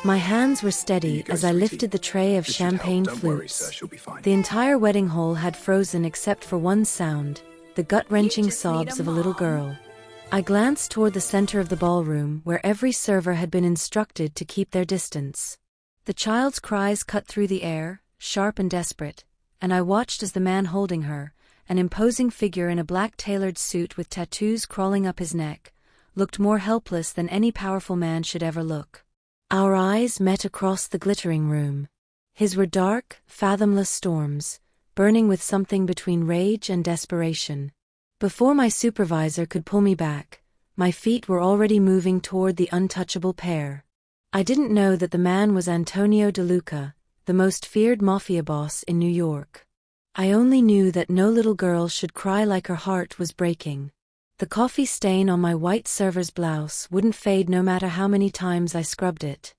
My hands were steady as I lifted the tray of champagne flutes. The entire wedding hall had frozen except for one sound, the gut-wrenching sobs of a little girl. I glanced toward the center of the ballroom where every server had been instructed to keep their distance. The child's cries cut through the air, sharp and desperate, and I watched as the man holding her, an imposing figure in a black tailored suit with tattoos crawling up his neck, looked more helpless than any powerful man should ever look. Our eyes met across the glittering room. His were dark, fathomless storms, burning with something between rage and desperation. Before my supervisor could pull me back, my feet were already moving toward the untouchable pair. I didn't know that the man was Antonio De Luca, the most feared mafia boss in New York. I only knew that no little girl should cry like her heart was breaking. The coffee stain on my white server's blouse wouldn't fade no matter how many times I scrubbed it.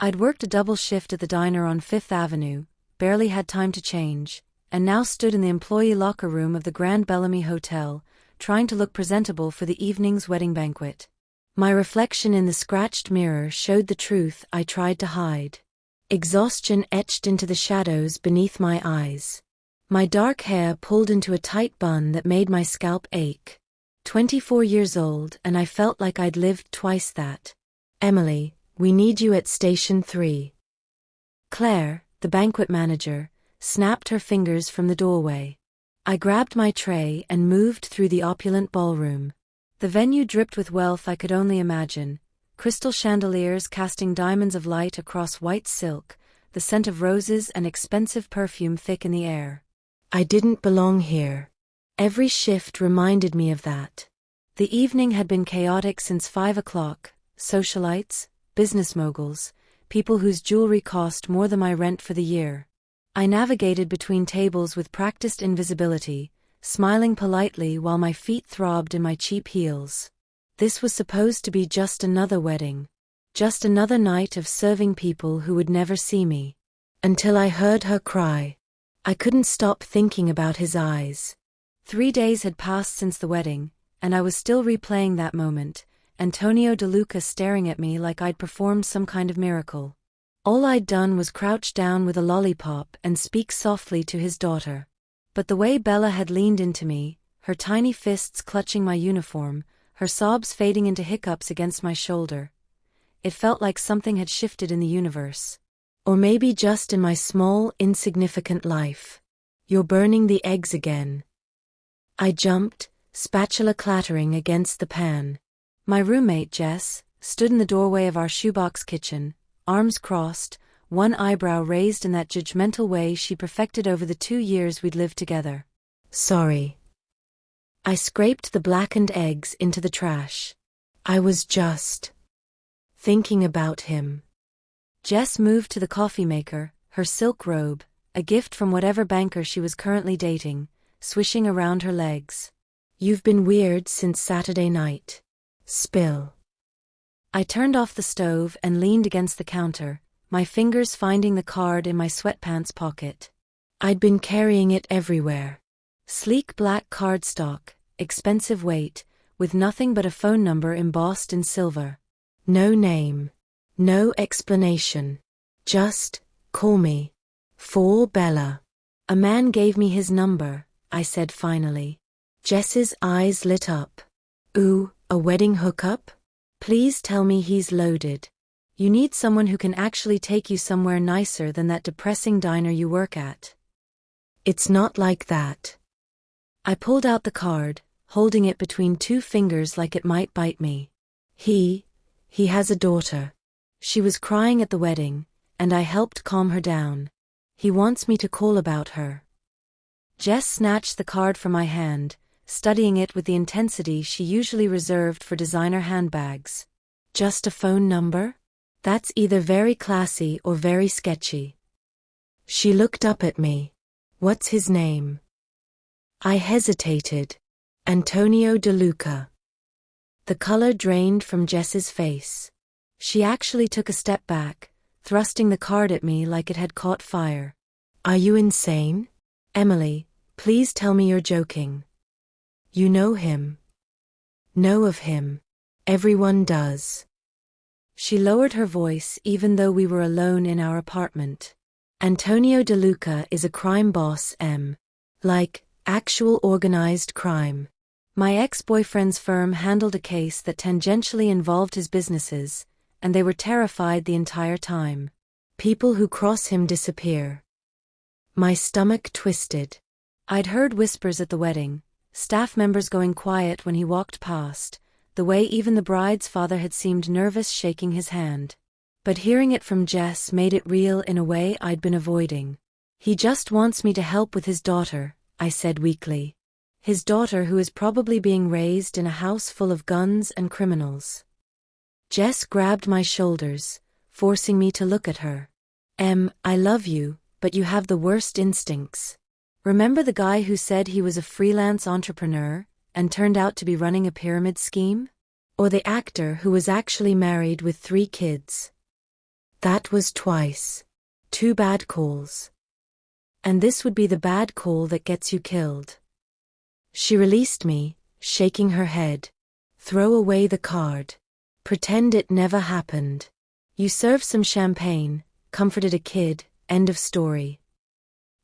I'd worked a double shift at the diner on Fifth Avenue, barely had time to change, and now stood in the employee locker room of the Grand Bellamy Hotel, trying to look presentable for the evening's wedding banquet. My reflection in the scratched mirror showed the truth I tried to hide. Exhaustion etched into the shadows beneath my eyes. My dark hair pulled into a tight bun that made my scalp ache. 24 years old, and I felt like I'd lived twice that. Emily, we need you at Station 3. Claire, the banquet manager, snapped her fingers from the doorway. I grabbed my tray and moved through the opulent ballroom. The venue dripped with wealth I could only imagine, crystal chandeliers casting diamonds of light across white silk, the scent of roses and expensive perfume thick in the air. I didn't belong here. Every shift reminded me of that. The evening had been chaotic since 5 o'clock, socialites, business moguls, people whose jewelry cost more than my rent for the year. I navigated between tables with practiced invisibility, smiling politely while my feet throbbed in my cheap heels. This was supposed to be just another wedding. Just another night of serving people who would never see me. Until I heard her cry. I couldn't stop thinking about his eyes. 3 days had passed since the wedding, and I was still replaying that moment, Antonio De Luca staring at me like I'd performed some kind of miracle. All I'd done was crouch down with a lollipop and speak softly to his daughter. But the way Bella had leaned into me, her tiny fists clutching my uniform, her sobs fading into hiccups against my shoulder, it felt like something had shifted in the universe. Or maybe just in my small, insignificant life. You're burning the eggs again. I jumped, spatula clattering against the pan. My roommate, Jess, stood in the doorway of our shoebox kitchen, arms crossed, one eyebrow raised in that judgmental way she perfected over the 2 years we'd lived together. Sorry. I scraped the blackened eggs into the trash. I was just thinking about him. Jess moved to the coffee maker, her silk robe, a gift from whatever banker she was currently dating, swishing around her legs. You've been weird since Saturday night. Spill. I turned off the stove and leaned against the counter, my fingers finding the card in my sweatpants pocket. I'd been carrying it everywhere. Sleek black cardstock, expensive weight, with nothing but a phone number embossed in silver. No name. No explanation. Just, call me. For Bella. A man gave me his number, I said finally. Jess's eyes lit up. Ooh, a wedding hookup? Please tell me he's loaded. You need someone who can actually take you somewhere nicer than that depressing diner you work at. It's not like that. I pulled out the card, holding it between 2 fingers like it might bite me. He has a daughter. She was crying at the wedding, and I helped calm her down. He wants me to call about her. Jess snatched the card from my hand, studying it with the intensity she usually reserved for designer handbags. Just a phone number? That's either very classy or very sketchy. She looked up at me. What's his name? I hesitated. Antonio De Luca. The color drained from Jess's face. She actually took a step back, thrusting the card at me like it had caught fire. Are you insane? Emily, please tell me you're joking. You know him. Know of him. Everyone does. She lowered her voice even though we were alone in our apartment. Antonio De Luca is a crime boss, M. Like, actual organized crime. My ex-boyfriend's firm handled a case that tangentially involved his businesses, and they were terrified the entire time. People who cross him disappear. My stomach twisted. I'd heard whispers at the wedding, staff members going quiet when he walked past, the way even the bride's father had seemed nervous shaking his hand. But hearing it from Jess made it real in a way I'd been avoiding. He just wants me to help with his daughter, I said weakly. His daughter who is probably being raised in a house full of guns and criminals. Jess grabbed my shoulders, forcing me to look at her. I love you, but you have the worst instincts. Remember the guy who said he was a freelance entrepreneur, and turned out to be running a pyramid scheme? Or the actor who was actually married with 3 kids? That was twice. 2 bad calls. And this would be the bad call that gets you killed. She released me, shaking her head. Throw away the card. Pretend it never happened. You served some champagne, comforted a kid, end of story.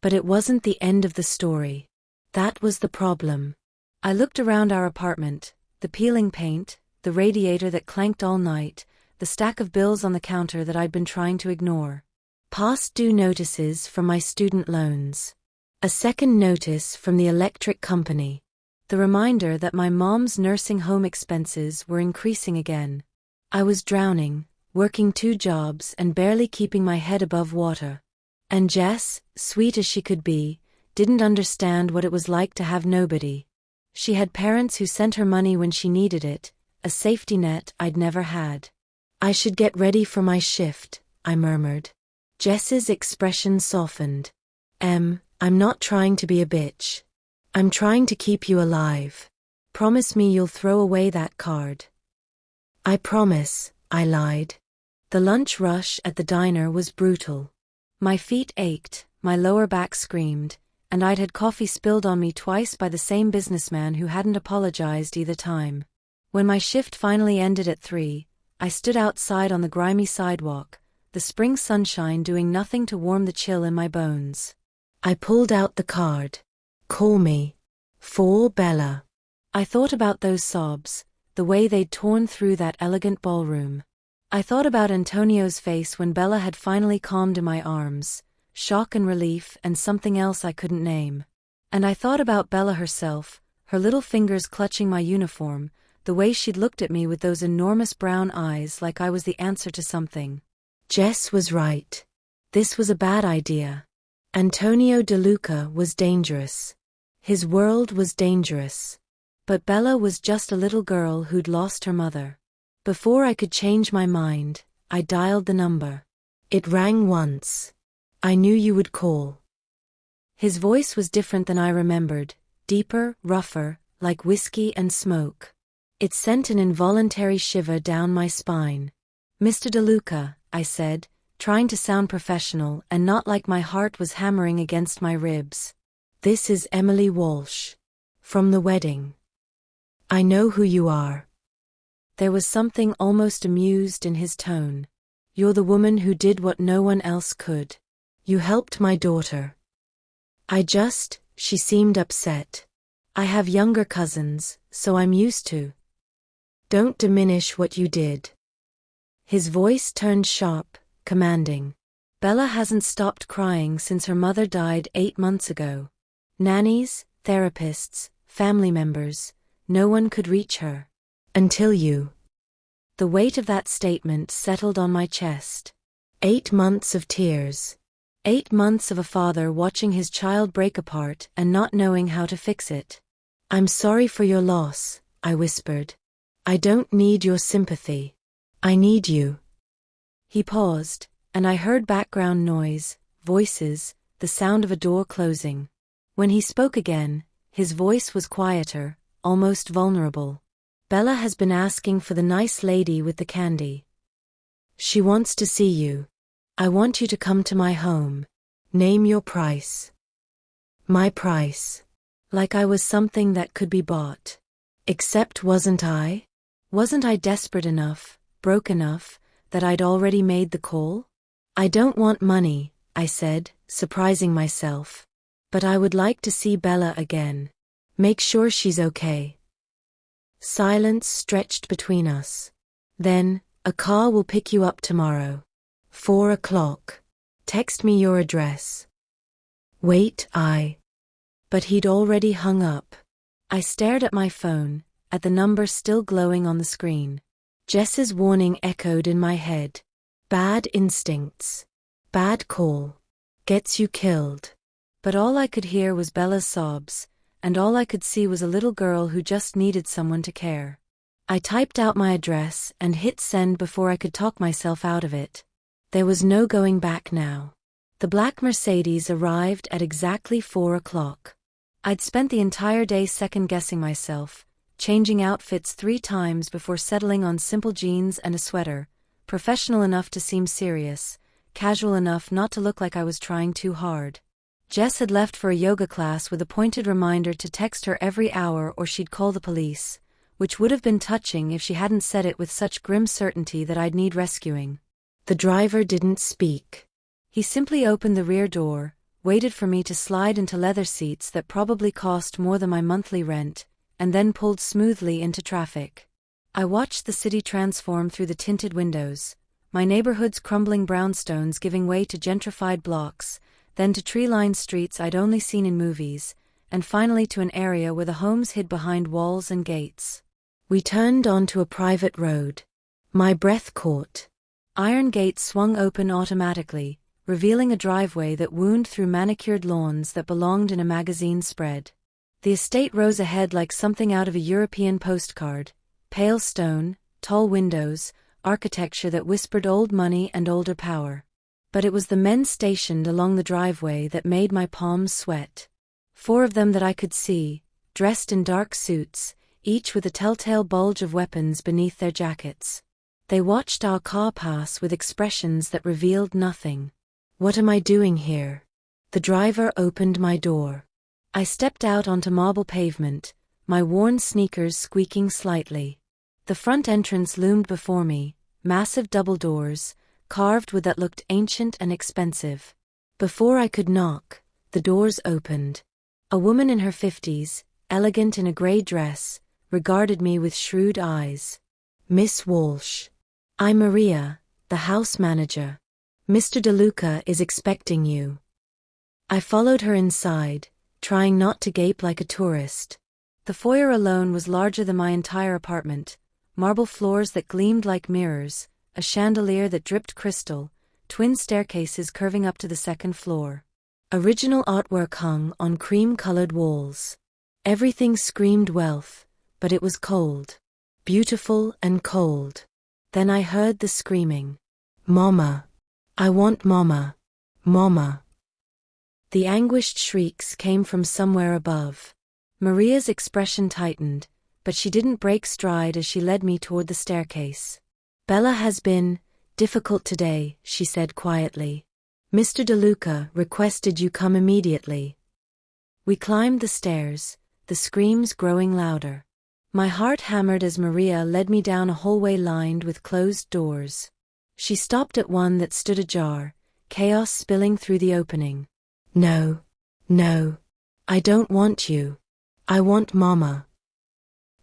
But it wasn't the end of the story. That was the problem. I looked around our apartment, the peeling paint, the radiator that clanked all night, the stack of bills on the counter that I'd been trying to ignore. Past due notices from my student loans. A second notice from the electric company. The reminder that my mom's nursing home expenses were increasing again. I was drowning, working 2 jobs and barely keeping my head above water. And Jess, sweet as she could be, didn't understand what it was like to have nobody. She had parents who sent her money when she needed it, a safety net I'd never had. I should get ready for my shift, I murmured. Jess's expression softened. I'm not trying to be a bitch. I'm trying to keep you alive. Promise me you'll throw away that card. I promise, I lied. The lunch rush at the diner was brutal. My feet ached, my lower back screamed, and I'd had coffee spilled on me twice by the same businessman who hadn't apologized either time. When my shift finally ended at 3, I stood outside on the grimy sidewalk, the spring sunshine doing nothing to warm the chill in my bones. I pulled out the card. Call me. For Bella. I thought about those sobs, the way they'd torn through that elegant ballroom. I thought about Antonio's face when Bella had finally calmed in my arms, shock and relief and something else I couldn't name. And I thought about Bella herself, her little fingers clutching my uniform, the way she'd looked at me with those enormous brown eyes like I was the answer to something. Jess was right. This was a bad idea. Antonio De Luca was dangerous. His world was dangerous. But Bella was just a little girl who'd lost her mother. Before I could change my mind, I dialed the number. It rang once. I knew you would call. His voice was different than I remembered, deeper, rougher, like whiskey and smoke. It sent an involuntary shiver down my spine. Mr. De Luca, I said, trying to sound professional and not like my heart was hammering against my ribs. This is Emily Walsh. From the wedding. I know who you are. There was something almost amused in his tone. You're the woman who did what no one else could. You helped my daughter. She seemed upset. I have younger cousins, so I'm used to. Don't diminish what you did. His voice turned sharp, commanding. Bella hasn't stopped crying since her mother died 8 months ago. Nannies, therapists, family members, no one could reach her. Until you. The weight of that statement settled on my chest. 8 months of tears. 8 months of a father watching his child break apart and not knowing how to fix it. I'm sorry for your loss, I whispered. I don't need your sympathy. I need you. He paused, and I heard background noise, voices, the sound of a door closing. When he spoke again, his voice was quieter, almost vulnerable. Bella has been asking for the nice lady with the candy. She wants to see you. I want you to come to my home. Name your price. My price. Like I was something that could be bought. Except wasn't I? Wasn't I desperate enough, broke enough, that I'd already made the call? I don't want money, I said, surprising myself. But I would like to see Bella again. Make sure she's okay. Silence stretched between us. Then, a car will pick you up tomorrow. 4 o'clock. Text me your address. Wait, But he'd already hung up. I stared at my phone, at the number still glowing on the screen. Jess's warning echoed in my head. Bad instincts. Bad call. Gets you killed. But all I could hear was Bella's sobs, and all I could see was a little girl who just needed someone to care. I typed out my address and hit send before I could talk myself out of it. There was no going back now. The black Mercedes arrived at exactly 4 o'clock. I'd spent the entire day second-guessing myself, changing outfits 3 times before settling on simple jeans and a sweater, professional enough to seem serious, casual enough not to look like I was trying too hard. Jess had left for a yoga class with a pointed reminder to text her every hour or she'd call the police, which would have been touching if she hadn't said it with such grim certainty that I'd need rescuing. The driver didn't speak. He simply opened the rear door, waited for me to slide into leather seats that probably cost more than my monthly rent, and then pulled smoothly into traffic. I watched the city transform through the tinted windows, my neighborhood's crumbling brownstones giving way to gentrified blocks, then to tree-lined streets I'd only seen in movies, and finally to an area where the homes hid behind walls and gates. We turned onto a private road. My breath caught. Iron gates swung open automatically, revealing a driveway that wound through manicured lawns that belonged in a magazine spread. The estate rose ahead like something out of a European postcard, pale stone, tall windows, architecture that whispered old money and older power. But it was the men stationed along the driveway that made my palms sweat. 4 of them that I could see, dressed in dark suits, each with a telltale bulge of weapons beneath their jackets. They watched our car pass with expressions that revealed nothing. What am I doing here? The driver opened my door. I stepped out onto marble pavement, my worn sneakers squeaking slightly. The front entrance loomed before me, massive double doors, carved wood that looked ancient and expensive. Before I could knock, the doors opened. A woman in her 50s, elegant in a grey dress, regarded me with shrewd eyes. Miss Walsh. I'm Maria, the house manager. Mr. DeLuca is expecting you. I followed her inside, trying not to gape like a tourist. The foyer alone was larger than my entire apartment, marble floors that gleamed like mirrors, a chandelier that dripped crystal, twin staircases curving up to the 2nd floor. Original artwork hung on cream-colored walls. Everything screamed wealth, but it was cold. Beautiful and cold. Then I heard the screaming. Mama. I want Mama. Mama. The anguished shrieks came from somewhere above. Maria's expression tightened, but she didn't break stride as she led me toward the staircase. Bella has been difficult today, she said quietly. Mr. DeLuca requested you come immediately. We climbed the stairs, the screams growing louder. My heart hammered as Maria led me down a hallway lined with closed doors. She stopped at one that stood ajar, chaos spilling through the opening. No. No. I don't want you. I want Mama.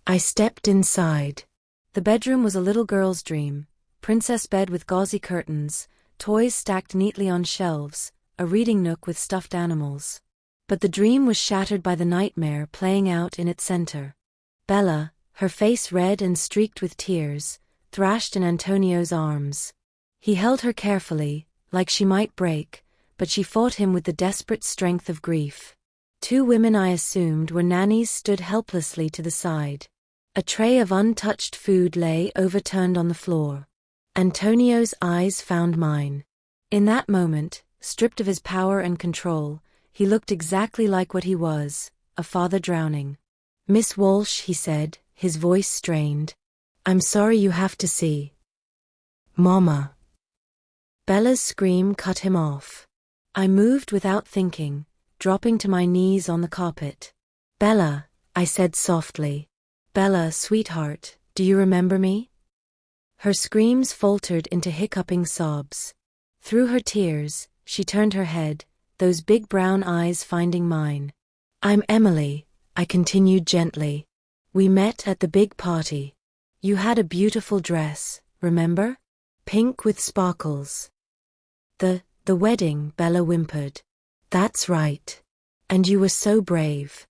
I stepped inside. The bedroom was a little girl's dream, princess bed with gauzy curtains, toys stacked neatly on shelves, a reading nook with stuffed animals. But the dream was shattered by the nightmare playing out in its center. Bella, her face red and streaked with tears, thrashed in Antonio's arms. He held her carefully, like she might break, but she fought him with the desperate strength of grief. 2 women I assumed were nannies stood helplessly to the side. A tray of untouched food lay overturned on the floor. Antonio's eyes found mine. In that moment, stripped of his power and control, he looked exactly like what he was, a father drowning. Miss Walsh, he said, his voice strained. I'm sorry you have to see Mama. Bella's scream cut him off. I moved without thinking, dropping to my knees on the carpet. Bella, I said softly. Bella, sweetheart, do you remember me? Her screams faltered into hiccuping sobs. Through her tears, she turned her head, those big brown eyes finding mine. "I'm Emily," I continued gently. "We met at the big party. You had a beautiful dress, remember? Pink with sparkles." The wedding," Bella whimpered. "That's right. And you were so brave."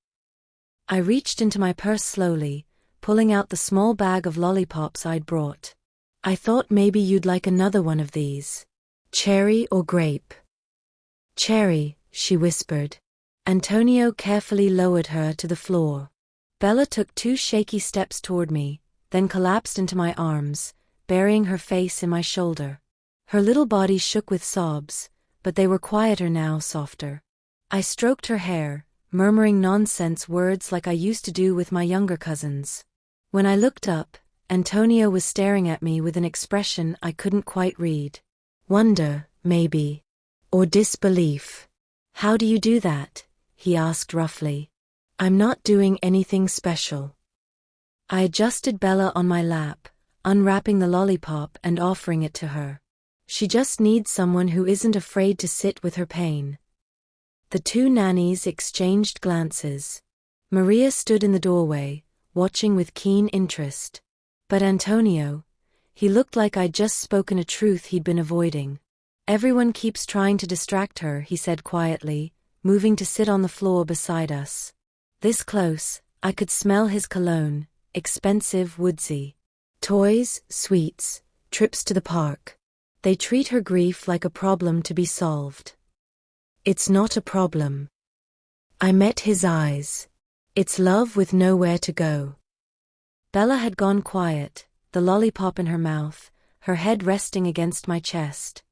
I reached into my purse slowly, pulling out the small bag of lollipops I'd brought. "I thought maybe you'd like another one of these. Cherry or grape?" "Cherry," she whispered. Antonio carefully lowered her to the floor. Bella took 2 shaky steps toward me, then collapsed into my arms, burying her face in my shoulder. Her little body shook with sobs, but they were quieter now, softer. I stroked her hair, murmuring nonsense words like I used to do with my younger cousins. When I looked up, Antonio was staring at me with an expression I couldn't quite read. Wonder, maybe. Or disbelief. "How do you do that?" he asked roughly. "I'm not doing anything special." I adjusted Bella on my lap, unwrapping the lollipop and offering it to her. She just needs someone who isn't afraid to sit with her pain. The 2 nannies exchanged glances. Maria stood in the doorway, watching with keen interest. But Antonio, he looked like I'd just spoken a truth he'd been avoiding. "Everyone keeps trying to distract her," he said quietly, moving to sit on the floor beside us. This close, I could smell his cologne, expensive, woodsy. "Toys, sweets, trips to the park. They treat her grief like a problem to be solved." "It's not a problem." I met his eyes. "It's love with nowhere to go." Bella had gone quiet, the lollipop in her mouth, her head resting against my chest.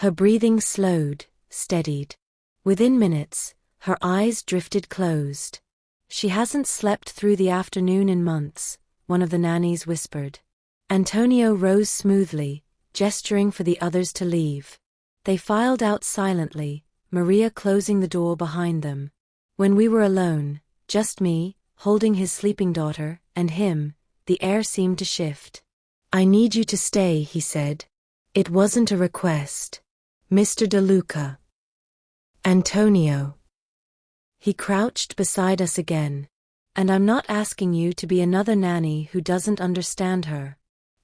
Her breathing slowed, steadied. Within minutes, her eyes drifted closed. "She hasn't slept through the afternoon in months," one of the nannies whispered. Antonio rose smoothly, gesturing for the others to leave. They filed out silently, Maria closing the door behind them. When we were alone, just me, holding his sleeping daughter, and him, the air seemed to shift. "I need you to stay," he said. "It wasn't a request. Mr. DeLuca." "Antonio." He crouched beside us again. "And I'm not asking you to be another nanny who doesn't understand her.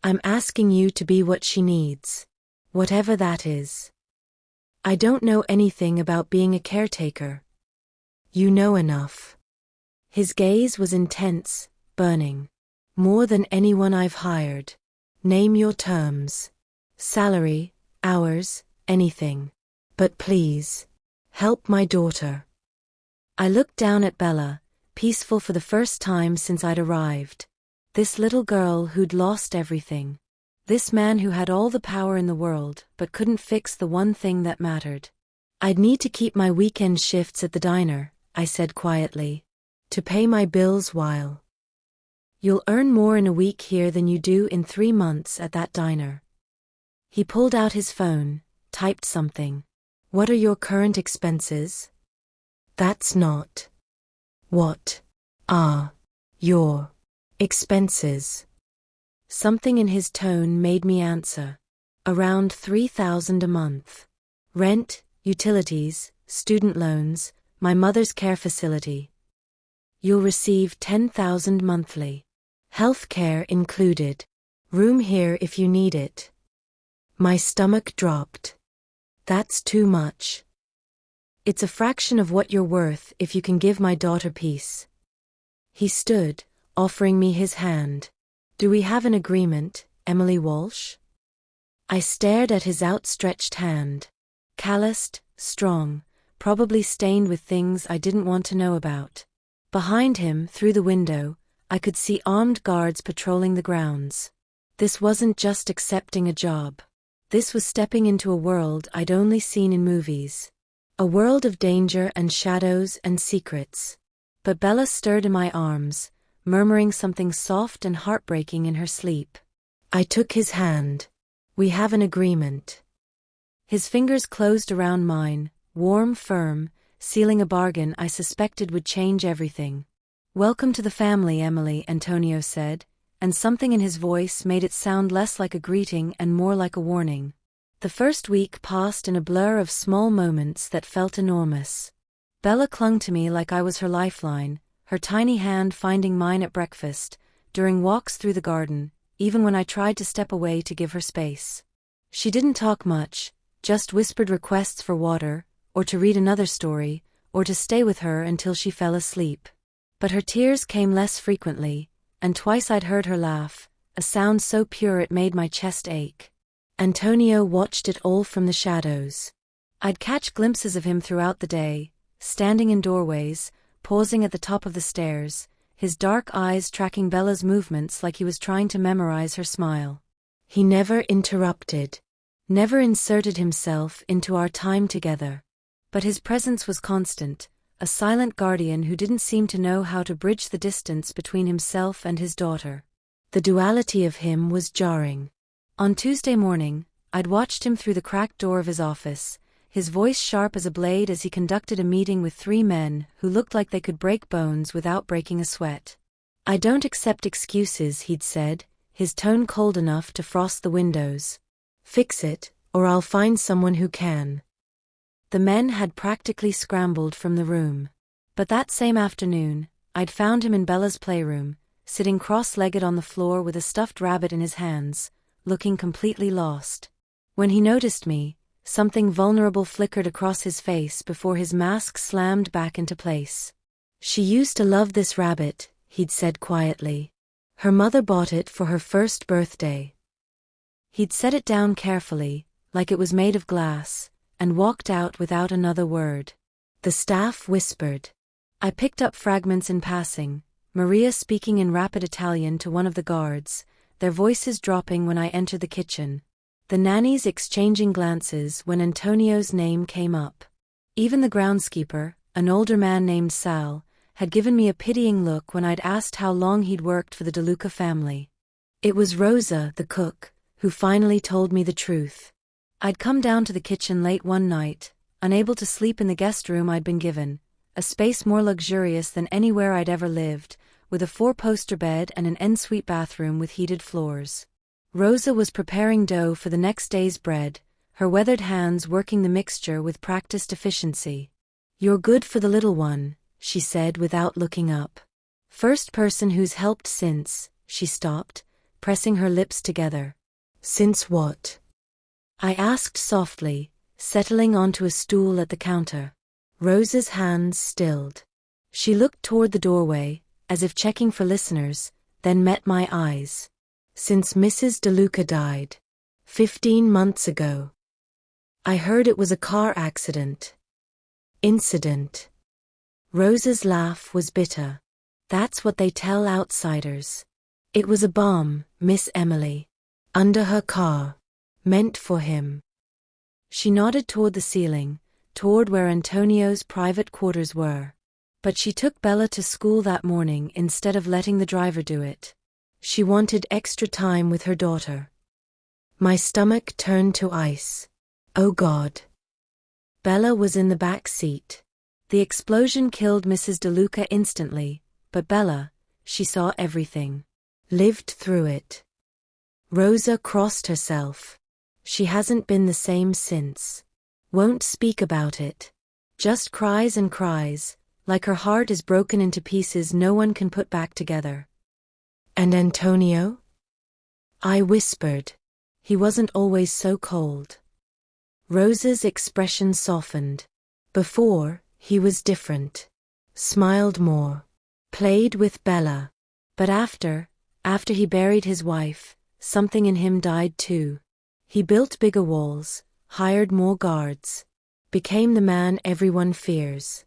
I'm asking you to be what she needs. Whatever that is. I don't know anything about being a caretaker." "You know enough." His gaze was intense, burning. "More than anyone I've hired. Name your terms. Salary, hours, anything. But please, help my daughter." I looked down at Bella, peaceful for the first time since I'd arrived. This little girl who'd lost everything. This man who had all the power in the world but couldn't fix the one thing that mattered. "I'd need to keep my weekend shifts at the diner," I said quietly. "To pay my bills while." "You'll earn more in a week here than you do in 3 months at that diner." He pulled out his phone, typed something. "What are your current expenses?" "That's not. What are your expenses?" Something in his tone made me answer. "Around 3,000 a month. Rent, utilities, student loans, my mother's care facility. You'll receive 10,000 monthly. Health care included. Room here if you need it." My stomach dropped. "That's too much." "It's a fraction of what you're worth if you can give my daughter peace." He stood, offering me his hand. "Do we have an agreement, Emily Walsh?" I stared at his outstretched hand. Calloused, strong, probably stained with things I didn't want to know about. Behind him, through the window, I could see armed guards patrolling the grounds. This wasn't just accepting a job. This was stepping into a world I'd only seen in movies. A world of danger and shadows and secrets. But Bella stirred in my arms, murmuring something soft and heartbreaking in her sleep. I took his hand. "We have an agreement." His fingers closed around mine, warm, firm, sealing a bargain I suspected would change everything. "Welcome to the family, Emily," Antonio said, and something in his voice made it sound less like a greeting and more like a warning. The first week passed in a blur of small moments that felt enormous. Bella clung to me like I was her lifeline, her tiny hand finding mine at breakfast, during walks through the garden, even when I tried to step away to give her space. She didn't talk much, just whispered requests for water, or to read another story, or to stay with her until she fell asleep. But her tears came less frequently, and twice I'd heard her laugh, a sound so pure it made my chest ache. Antonio watched it all from the shadows. I'd catch glimpses of him throughout the day, standing in doorways, pausing at the top of the stairs, his dark eyes tracking Bella's movements like he was trying to memorize her smile. He never interrupted, never inserted himself into our time together. But his presence was constant, a silent guardian who didn't seem to know how to bridge the distance between himself and his daughter. The duality of him was jarring. On Tuesday morning, I'd watched him through the cracked door of his office, his voice sharp as a blade as he conducted a meeting with 3 men who looked like they could break bones without breaking a sweat. "I don't accept excuses," he'd said, his tone cold enough to frost the windows. "Fix it, or I'll find someone who can." The men had practically scrambled from the room. But that same afternoon, I'd found him in Bella's playroom, sitting cross-legged on the floor with a stuffed rabbit in his hands, looking completely lost. When he noticed me, something vulnerable flickered across his face before his mask slammed back into place. "She used to love this rabbit," he'd said quietly. "Her mother bought it for her first birthday." He'd set it down carefully, like it was made of glass, and walked out without another word. The staff whispered. I picked up fragments in passing, Maria speaking in rapid Italian to one of the guards, their voices dropping when I entered the kitchen. The nannies exchanging glances when Antonio's name came up. Even the groundskeeper, an older man named Sal, had given me a pitying look when I'd asked how long he'd worked for the DeLuca family. It was Rosa, the cook, who finally told me the truth. I'd come down to the kitchen late one night, unable to sleep in the guest room I'd been given, a space more luxurious than anywhere I'd ever lived, with a 4-poster bed and an ensuite bathroom with heated floors. Rosa was preparing dough for the next day's bread, her weathered hands working the mixture with practiced efficiency. "You're good for the little one," she said without looking up. "First person who's helped since," she stopped, pressing her lips together. "Since what?" I asked softly, settling onto a stool at the counter. Rosa's hands stilled. She looked toward the doorway, as if checking for listeners, then met my eyes. "Since Mrs. DeLuca died. 15 months ago. I heard it was a car accident. Incident." Rosa's laugh was bitter. "That's what they tell outsiders. It was a bomb, Miss Emily. Under her car. Meant for him." She nodded toward the ceiling, toward where Antonio's private quarters were. But she took Bella to school that morning instead of letting the driver do it. She wanted extra time with her daughter. My stomach turned to ice. Oh God. Bella was in the back seat. The explosion killed Mrs. DeLuca instantly, but Bella, she saw everything. Lived through it. Rosa crossed herself. She hasn't been the same since. Won't speak about it. Just cries and cries, like her heart is broken into pieces no one can put back together. "And Antonio?" I whispered. He wasn't always so cold. Rosa's expression softened. Before, he was different. Smiled more. Played with Bella. But after he buried his wife, something in him died too. He built bigger walls, hired more guards. Became the man everyone fears.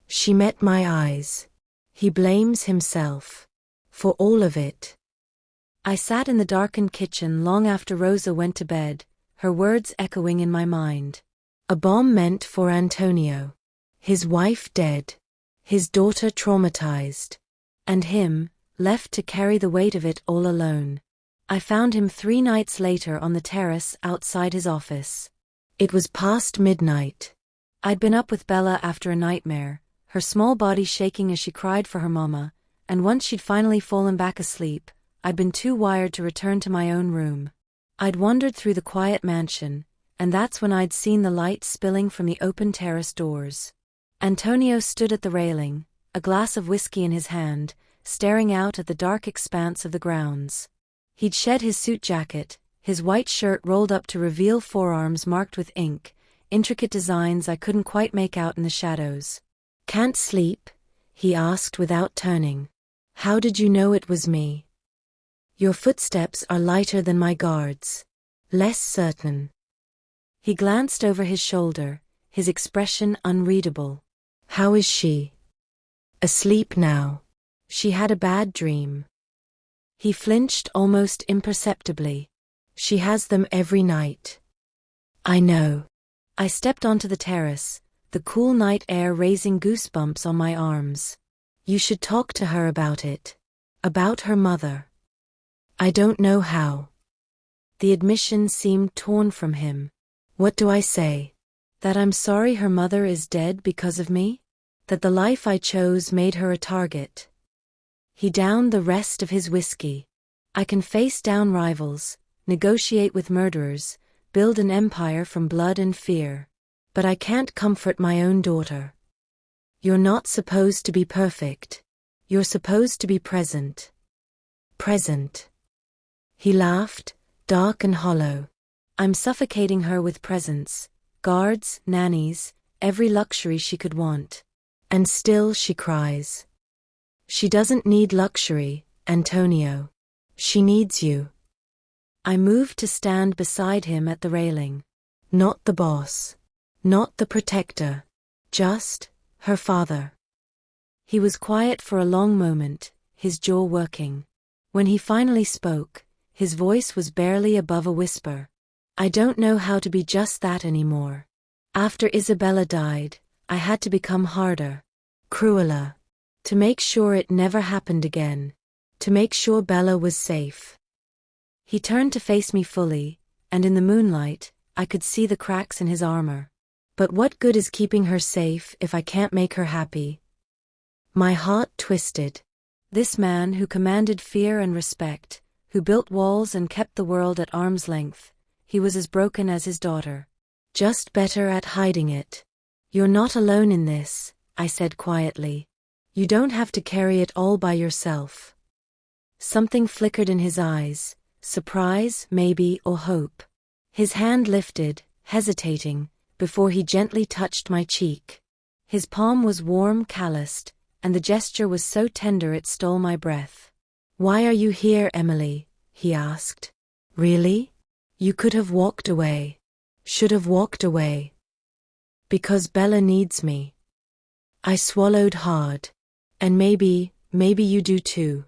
She met my eyes. He blames himself. For all of it. I sat in the darkened kitchen long after Rosa went to bed, her words echoing in my mind. A bomb meant for Antonio. His wife dead. His daughter traumatized. And him, left to carry the weight of it all alone. I found him 3 nights later on the terrace outside his office. It was past midnight. I'd been up with Bella after a nightmare, her small body shaking as she cried for her mama, and once she'd finally fallen back asleep, I'd been too wired to return to my own room. I'd wandered through the quiet mansion, and that's when I'd seen the light spilling from the open terrace doors. Antonio stood at the railing, a glass of whiskey in his hand, staring out at the dark expanse of the grounds. He'd shed his suit jacket, his white shirt rolled up to reveal forearms marked with ink, intricate designs I couldn't quite make out in the shadows. "Can't sleep?" he asked without turning. "How did you know it was me?" "Your footsteps are lighter than my guards. Less certain." He glanced over his shoulder, his expression unreadable. "How is she?" "Asleep now. She had a bad dream." He flinched almost imperceptibly. "She has them every night." "I know." I stepped onto the terrace, the cool night air raising goosebumps on my arms. "You should talk to her about it. About her mother." "I don't know how." The admission seemed torn from him. "What do I say? That I'm sorry her mother is dead because of me? That the life I chose made her a target?" He downed the rest of his whiskey. "I can face down rivals, negotiate with murderers, build an empire from blood and fear. But I can't comfort my own daughter." "You're not supposed to be perfect. You're supposed to be present." "Present." He laughed, dark and hollow. "I'm suffocating her with presents, guards, nannies, every luxury she could want. And still she cries." "She doesn't need luxury, Antonio. She needs you." I moved to stand beside him at the railing. "Not the boss. Not the protector. Just her father." He was quiet for a long moment, his jaw working. When he finally spoke, his voice was barely above a whisper. "I don't know how to be just that anymore. After Isabella died, I had to become harder, crueler. To make sure it never happened again. To make sure Bella was safe." He turned to face me fully, and in the moonlight, I could see the cracks in his armor. "But what good is keeping her safe if I can't make her happy?" My heart twisted. This man who commanded fear and respect, who built walls and kept the world at arm's length, he was as broken as his daughter. "Just better at hiding it." "You're not alone in this," I said quietly. "You don't have to carry it all by yourself." Something flickered in his eyes, surprise, maybe, or hope. His hand lifted, hesitating, before he gently touched my cheek. His palm was warm, calloused, and the gesture was so tender it stole my breath. "Why are you here, Emily?" he asked. "Really? You could have walked away. Should have walked away." "Because Bella needs me." I swallowed hard. "And maybe you do too."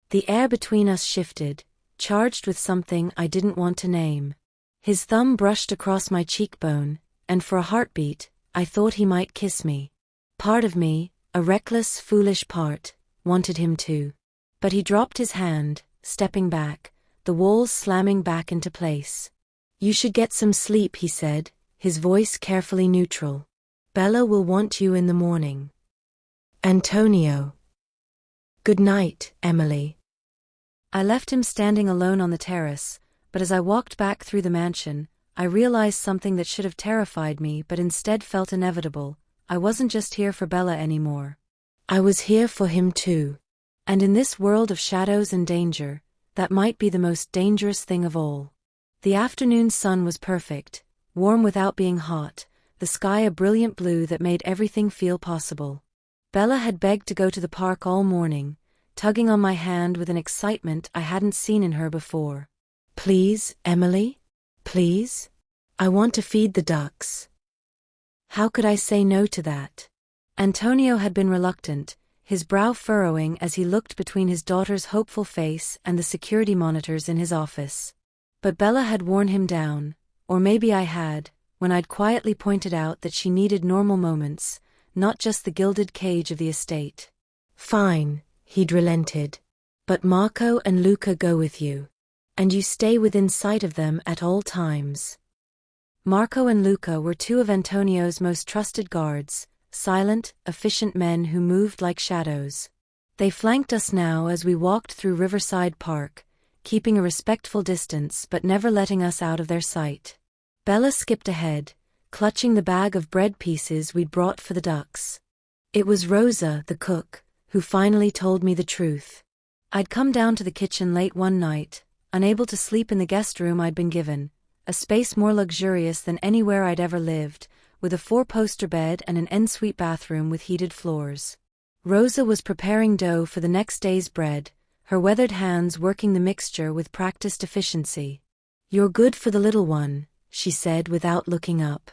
The air between us shifted, charged with something I didn't want to name. His thumb brushed across my cheekbone, and for a heartbeat, I thought he might kiss me. Part of me, a reckless, foolish part, wanted him to. But he dropped his hand, stepping back, the walls slamming back into place. "You should get some sleep," he said, his voice carefully neutral. "Bella will want you in the morning." "Antonio." "Good night, Emily." I left him standing alone on the terrace, but as I walked back through the mansion, I realized something that should have terrified me but instead felt inevitable. I wasn't just here for Bella anymore. I was here for him too. And in this world of shadows and danger, that might be the most dangerous thing of all. The afternoon sun was perfect, warm without being hot, the sky a brilliant blue that made everything feel possible. Bella had begged to go to the park all morning, tugging on my hand with an excitement I hadn't seen in her before. "Please, Emily? Please? I want to feed the ducks." How could I say no to that? Antonio had been reluctant, his brow furrowing as he looked between his daughter's hopeful face and the security monitors in his office. But Bella had worn him down, or maybe I had, when I'd quietly pointed out that she needed normal moments, not just the gilded cage of the estate. "Fine," he'd relented. "But Marco and Luca go with you. And you stay within sight of them at all times." Marco and Luca were two of Antonio's most trusted guards, silent, efficient men who moved like shadows. They flanked us now as we walked through Riverside Park, keeping a respectful distance but never letting us out of their sight. Bella skipped ahead, clutching the bag of bread pieces we'd brought for the ducks. It was Rosa, the cook, who finally told me the truth. I'd come down to the kitchen late one night, unable to sleep in the guest room I'd been given, a space more luxurious than anywhere I'd ever lived, with a 4-poster bed and an ensuite bathroom with heated floors. Rosa was preparing dough for the next day's bread, her weathered hands working the mixture with practiced efficiency. "You're good for the little one," she said without looking up.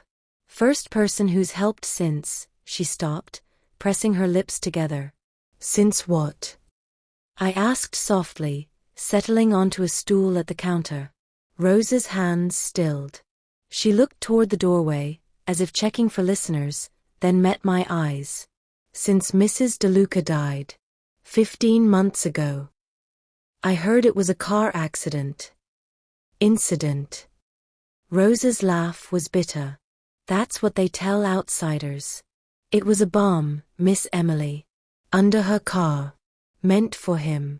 "First person who's helped since," she stopped, pressing her lips together. "Since what?" I asked softly, settling onto a stool at the counter. Rosa's hands stilled. She looked toward the doorway, as if checking for listeners, then met my eyes. "Since Mrs. DeLuca died. 15 months ago. I heard it was a car accident. Incident." Rosa's laugh was bitter. "That's what they tell outsiders. It was a bomb, Miss Emily. Under her car. Meant for him."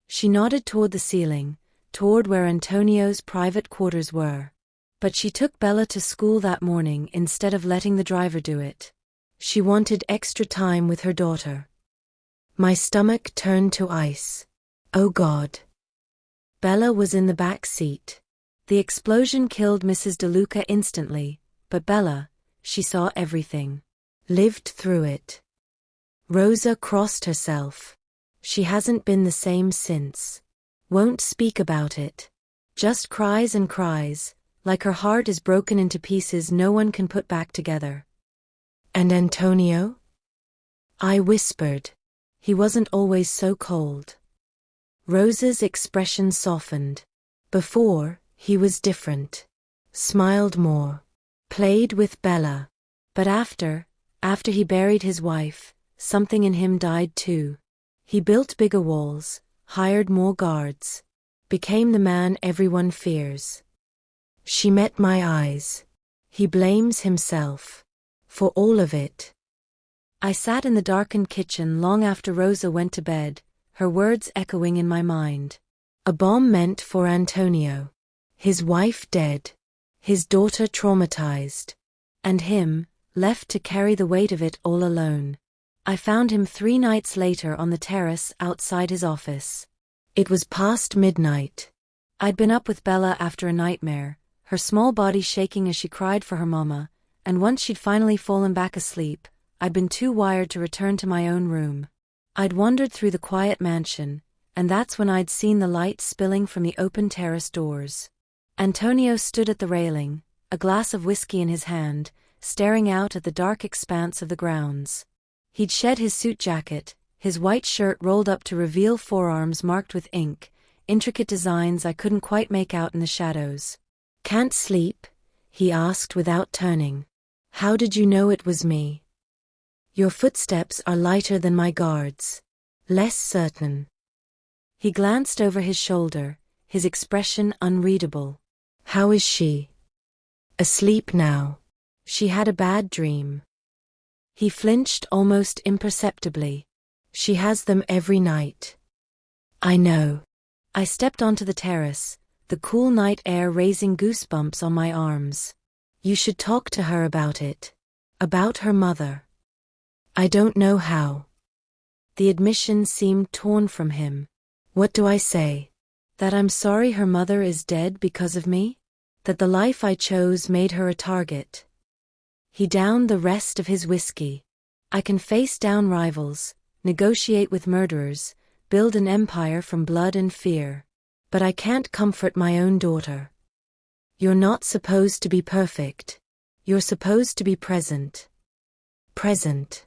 She nodded toward the ceiling, toward where Antonio's private quarters were. "But she took Bella to school that morning instead of letting the driver do it. She wanted extra time with her daughter." My stomach turned to ice. Oh God. Bella was in the back seat. The explosion killed Mrs. DeLuca instantly, but Bella, she saw everything. Lived through it. Rosa crossed herself. She hasn't been the same since. Won't speak about it. Just cries and cries, like her heart is broken into pieces no one can put back together. "And Antonio?" I whispered. "He wasn't always so cold." Rosa's expression softened. "Before, he was different. Smiled more. Played with Bella. But after he buried his wife, something in him died too. He built bigger walls, hired more guards. Became the man everyone fears." She met my eyes. "He blames himself. For all of it." I sat in the darkened kitchen long after Rosa went to bed, her words echoing in my mind. A bomb meant for Antonio. His wife dead. His daughter traumatized. And him, left to carry the weight of it all alone. I found him 3 nights later on the terrace outside his office. It was past midnight. I'd been up with Bella after a nightmare, her small body shaking as she cried for her mama, and once she'd finally fallen back asleep, I'd been too wired to return to my own room. I'd wandered through the quiet mansion, and that's when I'd seen the light spilling from the open terrace doors. Antonio stood at the railing, a glass of whiskey in his hand, staring out at the dark expanse of the grounds. He'd shed his suit jacket, his white shirt rolled up to reveal forearms marked with ink, intricate designs I couldn't quite make out in the shadows. "Can't sleep?" he asked without turning. "How did you know it was me?" "Your footsteps are lighter than my guards. Less certain." He glanced over his shoulder, his expression unreadable. "How is she?" "Asleep now. She had a bad dream." He flinched almost imperceptibly. "She has them every night." "I know." I stepped onto the terrace, the cool night air raising goosebumps on my arms. "You should talk to her about it. About her mother." "I don't know how." The admission seemed torn from him. "What do I say? That I'm sorry her mother is dead because of me? That the life I chose made her a target?" He downed the rest of his whiskey. "I can face down rivals, negotiate with murderers, build an empire from blood and fear. But I can't comfort my own daughter. You're not supposed to be perfect. You're supposed to be present." "Present."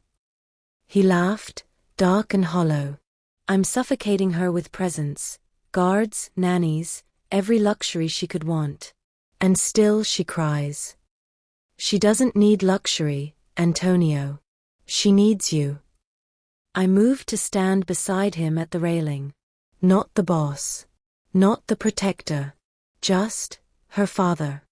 He laughed, dark and hollow. "I'm suffocating her with presents, guards, nannies, every luxury she could want. And still she cries. She doesn't need luxury, Antonio. She needs you." I moved to stand beside him at the railing. "Not the boss. Not the protector. Just her father."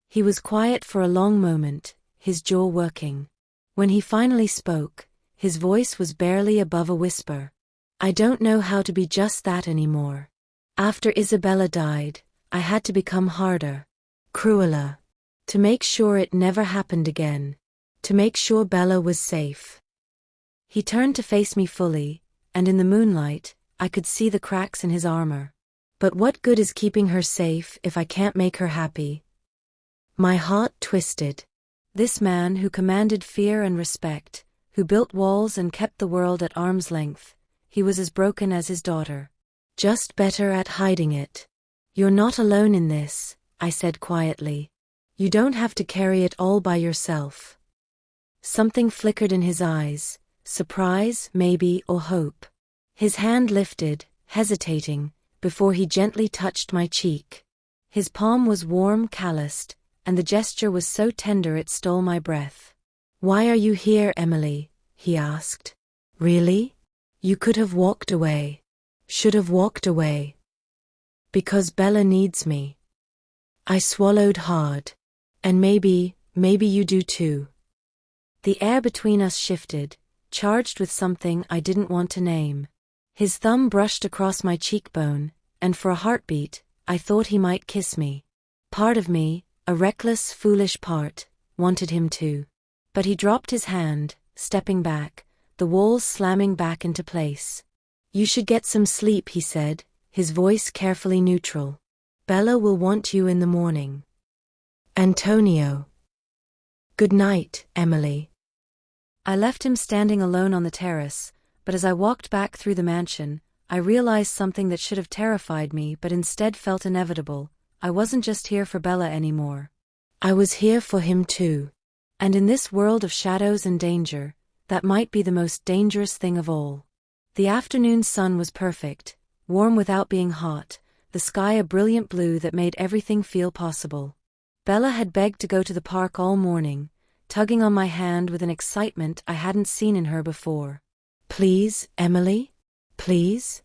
He was quiet for a long moment, his jaw working. When he finally spoke, His voice was barely above a whisper. I don't know how to be just that anymore. After Isabella died, I had to become harder, crueler, to make sure it never happened again, to make sure Bella was safe. He turned to face me fully, and in the moonlight, I could see the cracks in his armor. But what good is keeping her safe if I can't make her happy? My heart twisted. This man who commanded fear and respect, who built walls and kept the world at arm's length, he was as broken as his daughter. Just better at hiding it. You're not alone in this, I said quietly. You don't have to carry it all by yourself. Something flickered in his eyes, surprise, maybe, or hope. His hand lifted, hesitating, before he gently touched my cheek. His palm was warm, calloused, and the gesture was so tender it stole my breath. Why are you here, Emily? He asked. Really? You could have walked away. Should have walked away. Because Bella needs me. I swallowed hard. And maybe you do too. The air between us shifted, charged with something I didn't want to name. His thumb brushed across my cheekbone, and for a heartbeat, I thought he might kiss me. Part of me, a reckless, foolish part, wanted him to. But he dropped his hand, stepping back, the walls slamming back into place. You should get some sleep, he said, his voice carefully neutral. Bella will want you in the morning. Antonio. Good night, Emily. I left him standing alone on the terrace, but as I walked back through the mansion, I realized something that should have terrified me but instead felt inevitable. I wasn't just here for Bella anymore. I was here for him too. And in this world of shadows and danger, that might be the most dangerous thing of all. The afternoon sun was perfect, warm without being hot, the sky a brilliant blue that made everything feel possible. Bella had begged to go to the park all morning, tugging on my hand with an excitement I hadn't seen in her before. Please, Emily? Please?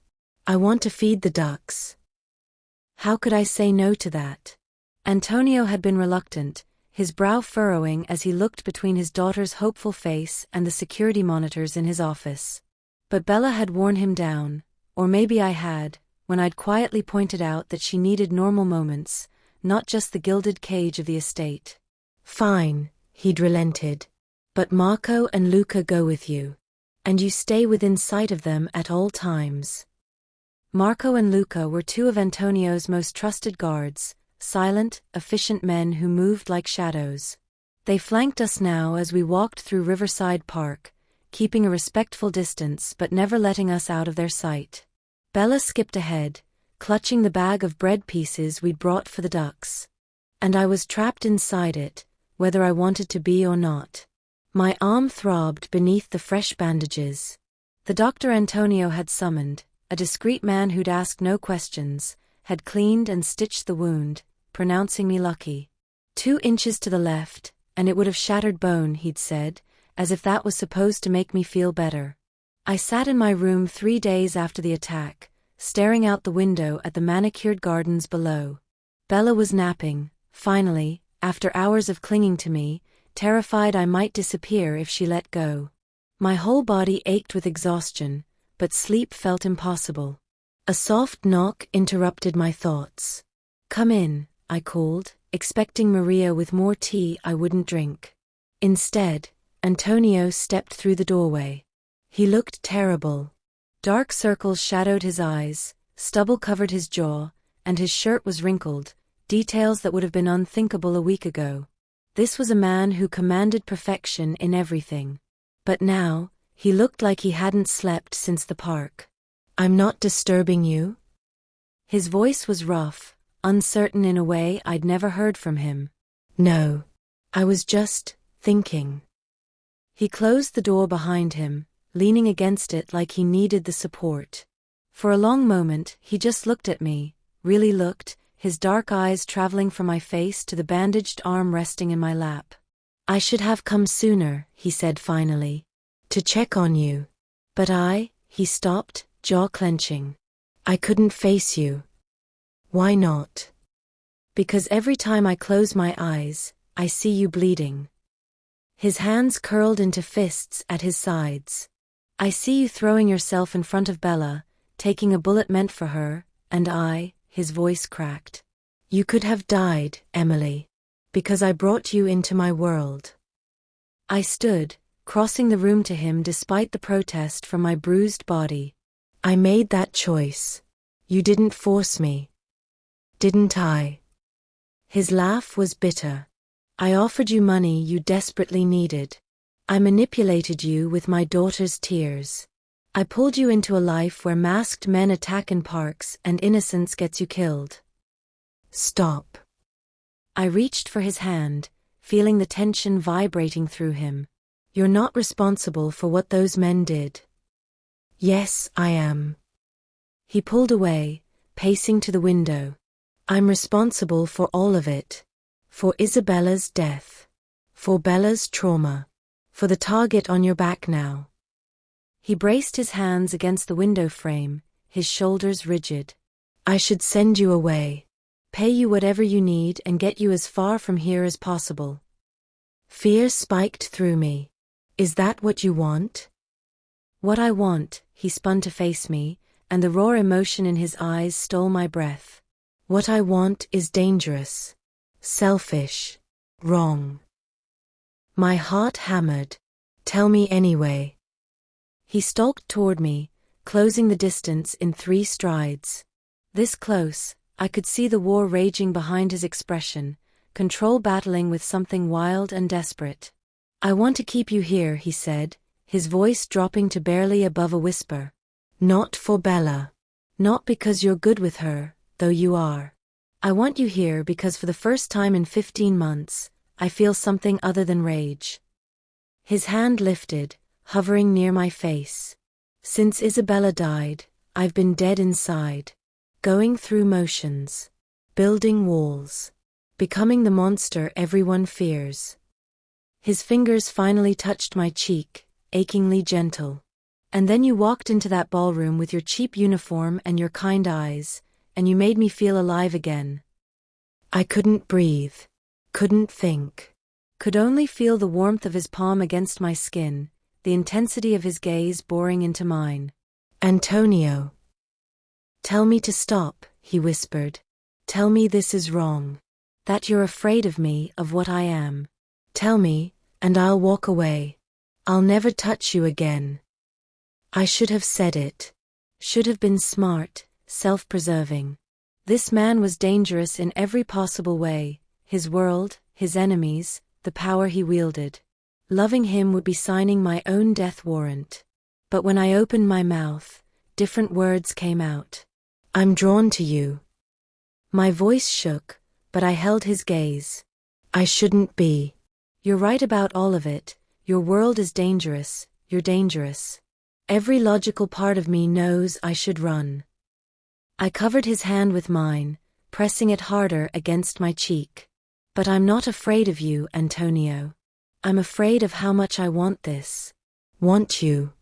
I want to feed the ducks. How could I say no to that? Antonio had been reluctant, his brow furrowing as he looked between his daughter's hopeful face and the security monitors in his office. But Bella had worn him down, or maybe I had, when I'd quietly pointed out that she needed normal moments, not just the gilded cage of the estate. Fine, he'd relented. But Marco and Luca go with you. And you stay within sight of them at all times. Marco and Luca were two of Antonio's most trusted guards, silent, efficient men who moved like shadows. They flanked us now as we walked through Riverside Park, keeping a respectful distance but never letting us out of their sight. Bella skipped ahead, clutching the bag of bread pieces we'd brought for the ducks. And I was trapped inside it, whether I wanted to be or not. My arm throbbed beneath the fresh bandages. The doctor Antonio had summoned, a discreet man who'd asked no questions, had cleaned and stitched the wound, pronouncing me lucky. 2 inches to the left, and it would have shattered bone, he'd said, as if that was supposed to make me feel better. I sat in my room 3 days after the attack, staring out the window at the manicured gardens below. Bella was napping, finally, after hours of clinging to me, terrified I might disappear if she let go. My whole body ached with exhaustion, but sleep felt impossible. A soft knock interrupted my thoughts. Come in, I called, expecting Maria with more tea I wouldn't drink. Instead, Antonio stepped through the doorway. He looked terrible. Dark circles shadowed his eyes, stubble covered his jaw, and his shirt was wrinkled, details that would have been unthinkable a week ago. This was a man who commanded perfection in everything. But now, he looked like he hadn't slept since the park. I'm not disturbing you? His voice was rough, uncertain in a way I'd never heard from him. No. I was just thinking. He closed the door behind him, leaning against it like he needed the support. For a long moment, he just looked at me, really looked, his dark eyes traveling from my face to the bandaged arm resting in my lap. I should have come sooner, he said finally. To check on you. But he stopped, jaw clenching. I couldn't face you. Why not? Because every time I close my eyes, I see you bleeding. His hands curled into fists at his sides. I see you throwing yourself in front of Bella, taking a bullet meant for her, and his voice cracked. You could have died, Emily. Because I brought you into my world. I stood, crossing the room to him despite the protest from my bruised body. I made that choice. You didn't force me. Didn't I? His laugh was bitter. I offered you money you desperately needed. I manipulated you with my daughter's tears. I pulled you into a life where masked men attack in parks and innocence gets you killed. Stop. I reached for his hand, feeling the tension vibrating through him. You're not responsible for what those men did. Yes, I am. He pulled away, pacing to the window. I'm responsible for all of it. For Isabella's death. For Bella's trauma. For the target on your back now. He braced his hands against the window frame, his shoulders rigid. I should send you away. Pay you whatever you need and get you as far from here as possible. Fear spiked through me. Is that what you want? What I want, he spun to face me, and the raw emotion in his eyes stole my breath. What I want is dangerous. Selfish. Wrong. My heart hammered. Tell me anyway. He stalked toward me, closing the distance in 3 strides. This close, I could see the war raging behind his expression, control battling with something wild and desperate. I want to keep you here, he said, his voice dropping to barely above a whisper. Not for Bella. Not because you're good with her, though you are. I want you here because for the first time in 15 months, I feel something other than rage. His hand lifted, hovering near my face. Since Isabella died, I've been dead inside. Going through motions. Building walls. Becoming the monster everyone fears. His fingers finally touched my cheek, achingly gentle. And then you walked into that ballroom with your cheap uniform and your kind eyes, and you made me feel alive again. I couldn't breathe. Couldn't think. Could only feel the warmth of his palm against my skin, the intensity of his gaze boring into mine. Antonio. Tell me to stop, he whispered. Tell me this is wrong. That you're afraid of me, of what I am. Tell me, and I'll walk away. I'll never touch you again. I should have said it. Should have been smart, self-preserving. This man was dangerous in every possible way, his world, his enemies, the power he wielded. Loving him would be signing my own death warrant. But when I opened my mouth, different words came out. I'm drawn to you. My voice shook, but I held his gaze. I shouldn't be. You're right about all of it. Your world is dangerous, you're dangerous. Every logical part of me knows I should run. I covered his hand with mine, pressing it harder against my cheek. But I'm not afraid of you, Antonio. I'm afraid of how much I want this. Want you.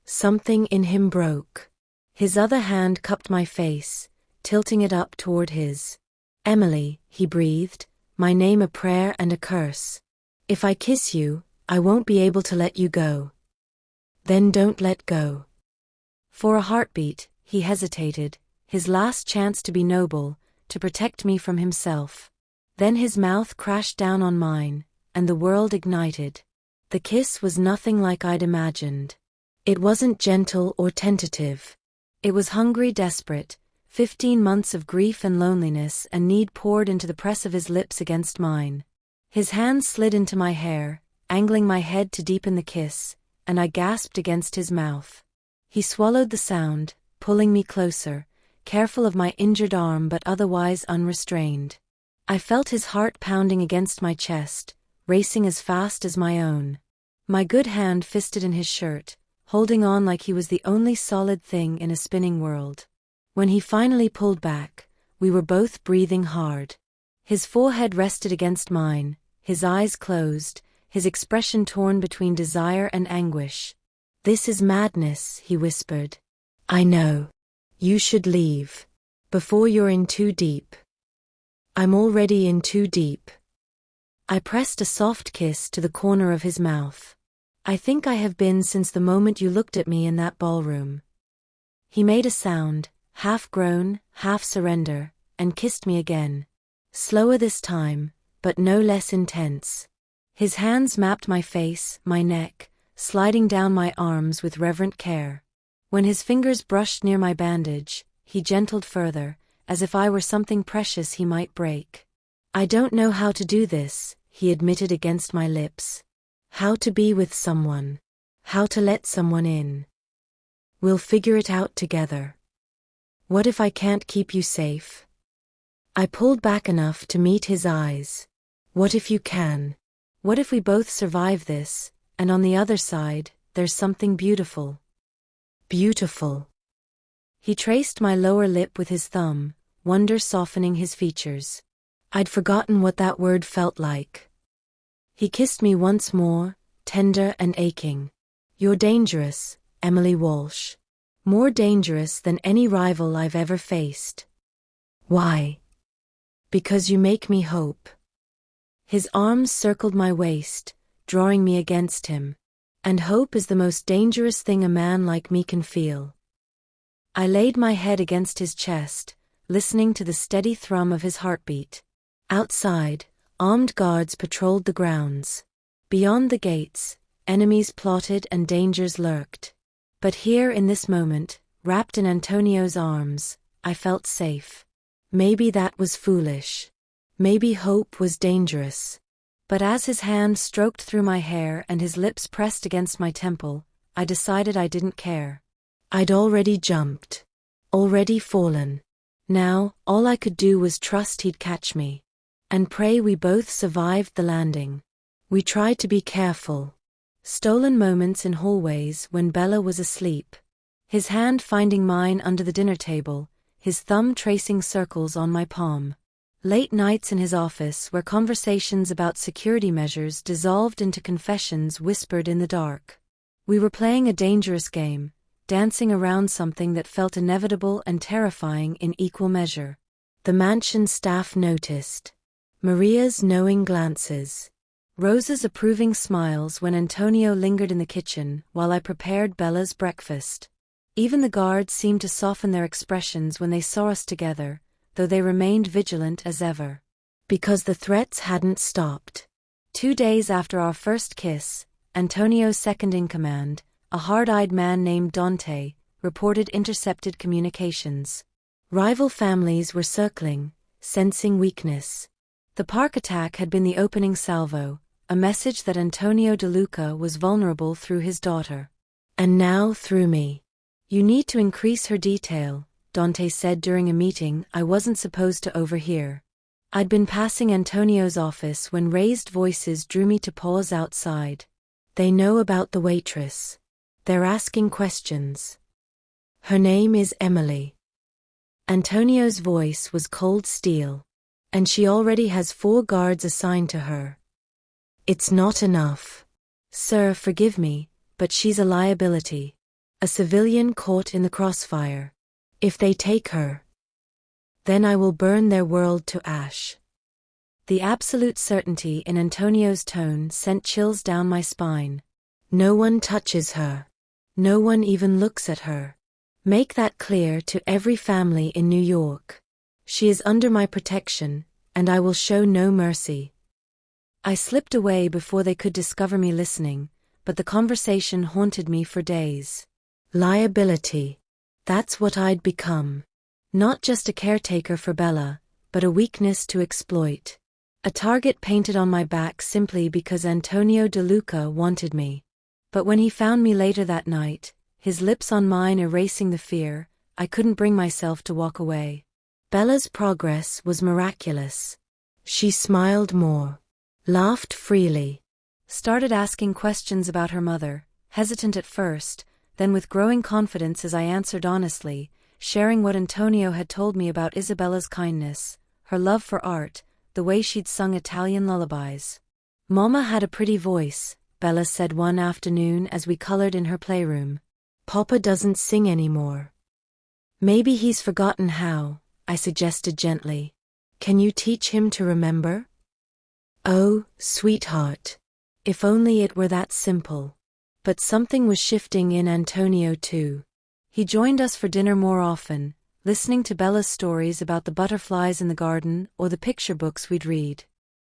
Something in him broke. His other hand cupped my face, tilting it up toward his. Emily, he breathed, my name a prayer and a curse. If I kiss you, I won't be able to let you go. Then don't let go. For a heartbeat, he hesitated, his last chance to be noble, to protect me from himself. Then his mouth crashed down on mine, and the world ignited. The kiss was nothing like I'd imagined. It wasn't gentle or tentative. It was hungry, desperate, 15 months of grief and loneliness and need poured into the press of his lips against mine. His hands slid into my hair, angling my head to deepen the kiss, and I gasped against his mouth. He swallowed the sound, pulling me closer, careful of my injured arm but otherwise unrestrained. I felt his heart pounding against my chest, racing as fast as my own. My good hand fisted in his shirt, holding on like he was the only solid thing in a spinning world. When he finally pulled back, we were both breathing hard. His forehead rested against mine, his eyes closed, his expression torn between desire and anguish. This is madness, he whispered. I know. You should leave. Before you're in too deep. I'm already in too deep. I pressed a soft kiss to the corner of his mouth. I think I have been since the moment you looked at me in that ballroom. He made a sound, half groan, half surrender, and kissed me again. Slower this time, but no less intense. His hands mapped my face, my neck, sliding down my arms with reverent care. When his fingers brushed near my bandage, he gentled further, as if I were something precious he might break. I don't know how to do this, he admitted against my lips. How to be with someone. How to let someone in. We'll figure it out together. What if I can't keep you safe? I pulled back enough to meet his eyes. What if you can? What if we both survive this, and on the other side, there's something beautiful? Beautiful. He traced my lower lip with his thumb, wonder softening his features. I'd forgotten what that word felt like. He kissed me once more, tender and aching. You're dangerous, Emily Walsh. More dangerous than any rival I've ever faced. Why? Because you make me hope. His arms circled my waist, drawing me against him. And hope is the most dangerous thing a man like me can feel. I laid my head against his chest, listening to the steady thrum of his heartbeat. Outside, armed guards patrolled the grounds. Beyond the gates, enemies plotted and dangers lurked. But here in this moment, wrapped in Antonio's arms, I felt safe. Maybe that was foolish. Maybe hope was dangerous. But as his hand stroked through my hair and his lips pressed against my temple, I decided I didn't care. I'd already jumped. Already fallen. Now, all I could do was trust he'd catch me. And pray we both survived the landing. We tried to be careful. Stolen moments in hallways when Bella was asleep. His hand finding mine under the dinner table, his thumb tracing circles on my palm. Late nights in his office where conversations about security measures dissolved into confessions whispered in the dark. We were playing a dangerous game, dancing around something that felt inevitable and terrifying in equal measure. The mansion staff noticed. Maria's knowing glances. Rosa's approving smiles when Antonio lingered in the kitchen while I prepared Bella's breakfast. Even the guards seemed to soften their expressions when they saw us together, though they remained vigilant as ever. Because the threats hadn't stopped. 2 days after our first kiss, Antonio's second-in-command, a hard-eyed man named Dante, reported intercepted communications. Rival families were circling, sensing weakness. The park attack had been the opening salvo, a message that Antonio De Luca was vulnerable through his daughter. And now through me. You need to increase her detail, Dante said during a meeting I wasn't supposed to overhear. I'd been passing Antonio's office when raised voices drew me to pause outside. They know about the waitress. They're asking questions. Her name is Emily. Antonio's voice was cold steel. And she already has 4 guards assigned to her. It's not enough. Sir, forgive me, but she's a liability. A civilian caught in the crossfire. If they take her, then I will burn their world to ash. The absolute certainty in Antonio's tone sent chills down my spine. No one touches her. No one even looks at her. Make that clear to every family in New York. She is under my protection, and I will show no mercy. I slipped away before they could discover me listening, but the conversation haunted me for days. Liability. That's what I'd become. Not just a caretaker for Bella, but a weakness to exploit. A target painted on my back simply because Antonio De Luca wanted me. But when he found me later that night, his lips on mine erasing the fear, I couldn't bring myself to walk away. Bella's progress was miraculous. She smiled more, laughed freely, started asking questions about her mother, hesitant at first, then with growing confidence as I answered honestly, sharing what Antonio had told me about Isabella's kindness, her love for art, the way she'd sung Italian lullabies. Mama had a pretty voice, Bella said one afternoon as we colored in her playroom. Papa doesn't sing anymore. Maybe he's forgotten how, I suggested gently. Can you teach him to remember? Oh, sweetheart. If only it were that simple. But something was shifting in Antonio too. He joined us for dinner more often, listening to Bella's stories about the butterflies in the garden or the picture books we'd read.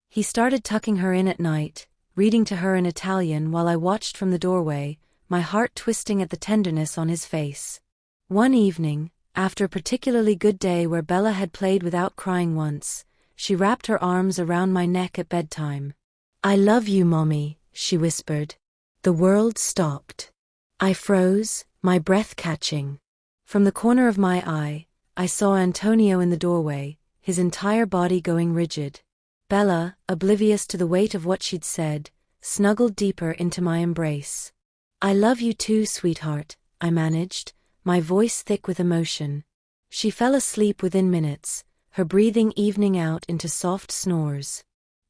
He started tucking her in at night, reading to her in Italian while I watched from the doorway, my heart twisting at the tenderness on his face. One evening, after a particularly good day where Bella had played without crying once, she wrapped her arms around my neck at bedtime. "I love you, Mommy," she whispered. The world stopped. I froze, my breath catching. From the corner of my eye, I saw Antonio in the doorway, his entire body going rigid. Bella, oblivious to the weight of what she'd said, snuggled deeper into my embrace. "I love you too, sweetheart," I managed, my voice thick with emotion. She fell asleep within minutes, her breathing evening out into soft snores.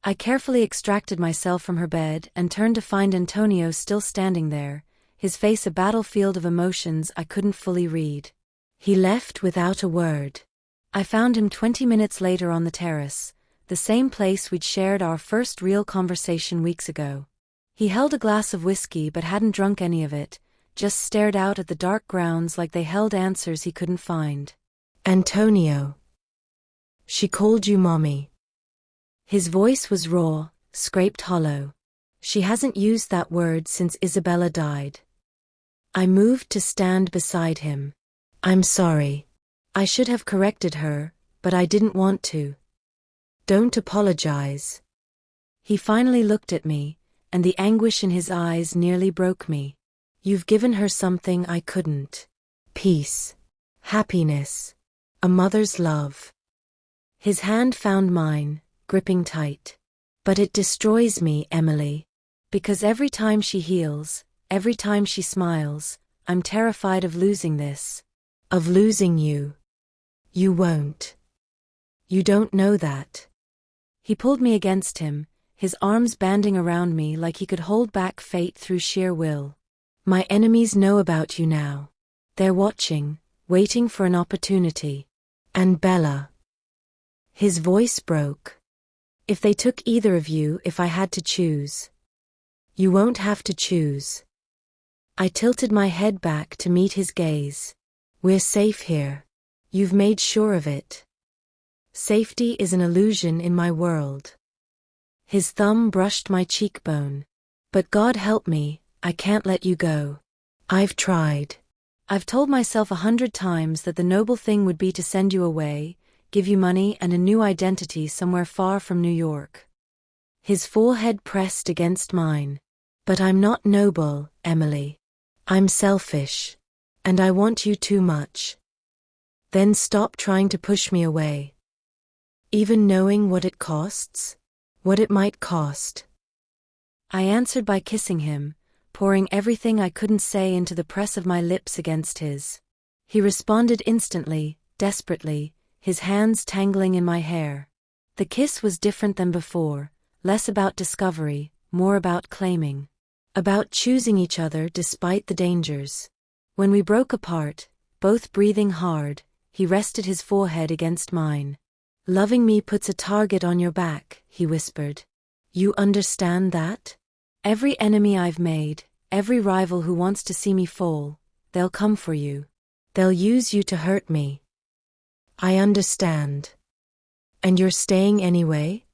I carefully extracted myself from her bed and turned to find Antonio still standing there, his face a battlefield of emotions I couldn't fully read. He left without a word. I found him 20 minutes later on the terrace, the same place we'd shared our first real conversation weeks ago. He held a glass of whiskey but hadn't drunk any of it, just stared out at the dark grounds like they held answers he couldn't find. "Antonio. She called you Mommy." His voice was raw, scraped hollow. "She hasn't used that word since Isabella died." I moved to stand beside him. "I'm sorry. I should have corrected her, but I didn't want to." "Don't apologize." He finally looked at me, and the anguish in his eyes nearly broke me. "You've given her something I couldn't. Peace. Happiness. A mother's love." His hand found mine, gripping tight. "But it destroys me, Emily. Because every time she heals, every time she smiles, I'm terrified of losing this. Of losing you. You won't. You don't know that." He pulled me against him, his arms banding around me like he could hold back fate through sheer will. "My enemies know about you now. They're watching, waiting for an opportunity. And Bella." His voice broke. "If they took either of you, if I had to choose." "You won't have to choose." I tilted my head back to meet his gaze. "We're safe here. You've made sure of it." "Safety is an illusion in my world." His thumb brushed my cheekbone. "But God help me, I can't let you go. I've tried. I've told myself 100 times that the noble thing would be to send you away, give you money and a new identity somewhere far from New York." His forehead pressed against mine. "But I'm not noble, Emily. I'm selfish. And I want you too much." "Then stop trying to push me away." "Even knowing what it costs? What it might cost?" I answered by kissing him, pouring everything I couldn't say into the press of my lips against his. He responded instantly, desperately, his hands tangling in my hair. The kiss was different than before, less about discovery, more about claiming. About choosing each other despite the dangers. When we broke apart, both breathing hard, he rested his forehead against mine. "Loving me puts a target on your back," he whispered. "You understand that? Every enemy I've made, every rival who wants to see me fall, they'll come for you. They'll use you to hurt me." "I understand. And you're staying anyway?"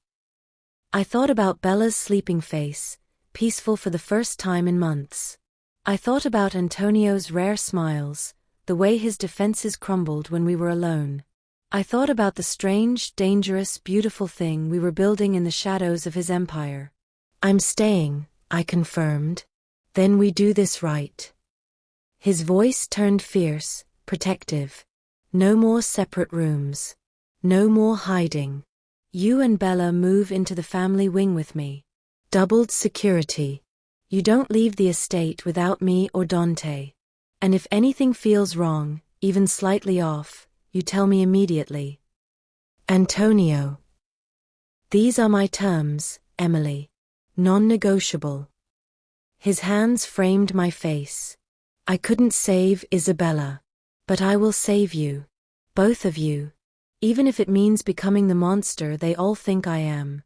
I thought about Bella's sleeping face, peaceful for the first time in months. I thought about Antonio's rare smiles, the way his defenses crumbled when we were alone. I thought about the strange, dangerous, beautiful thing we were building in the shadows of his empire. "I'm staying," I confirmed. "Then we do this right." His voice turned fierce, protective. "No more separate rooms. No more hiding. You and Bella move into the family wing with me. Doubled security. You don't leave the estate without me or Dante. And if anything feels wrong, even slightly off, you tell me immediately." "Antonio. These are my terms, Emily. Non-negotiable." His hands framed my face. "I couldn't save Isabella. But I will save you. Both of you. Even if it means becoming the monster they all think I am."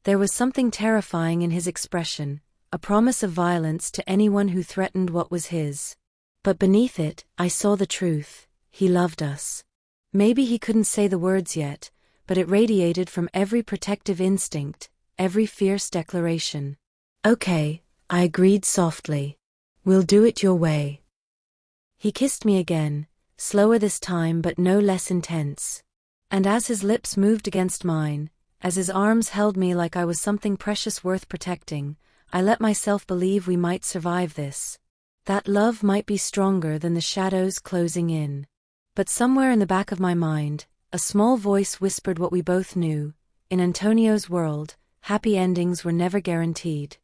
There was something terrifying in his expression, a promise of violence to anyone who threatened what was his. But beneath it, I saw the truth: he loved us. Maybe he couldn't say the words yet, but it radiated from every protective instinct, every fierce declaration. "Okay," I agreed softly. "We'll do it your way." He kissed me again, slower this time but no less intense. And as his lips moved against mine, as his arms held me like I was something precious worth protecting, I let myself believe we might survive this. That love might be stronger than the shadows closing in. But somewhere in the back of my mind, a small voice whispered what we both knew: in Antonio's world, happy endings were never guaranteed.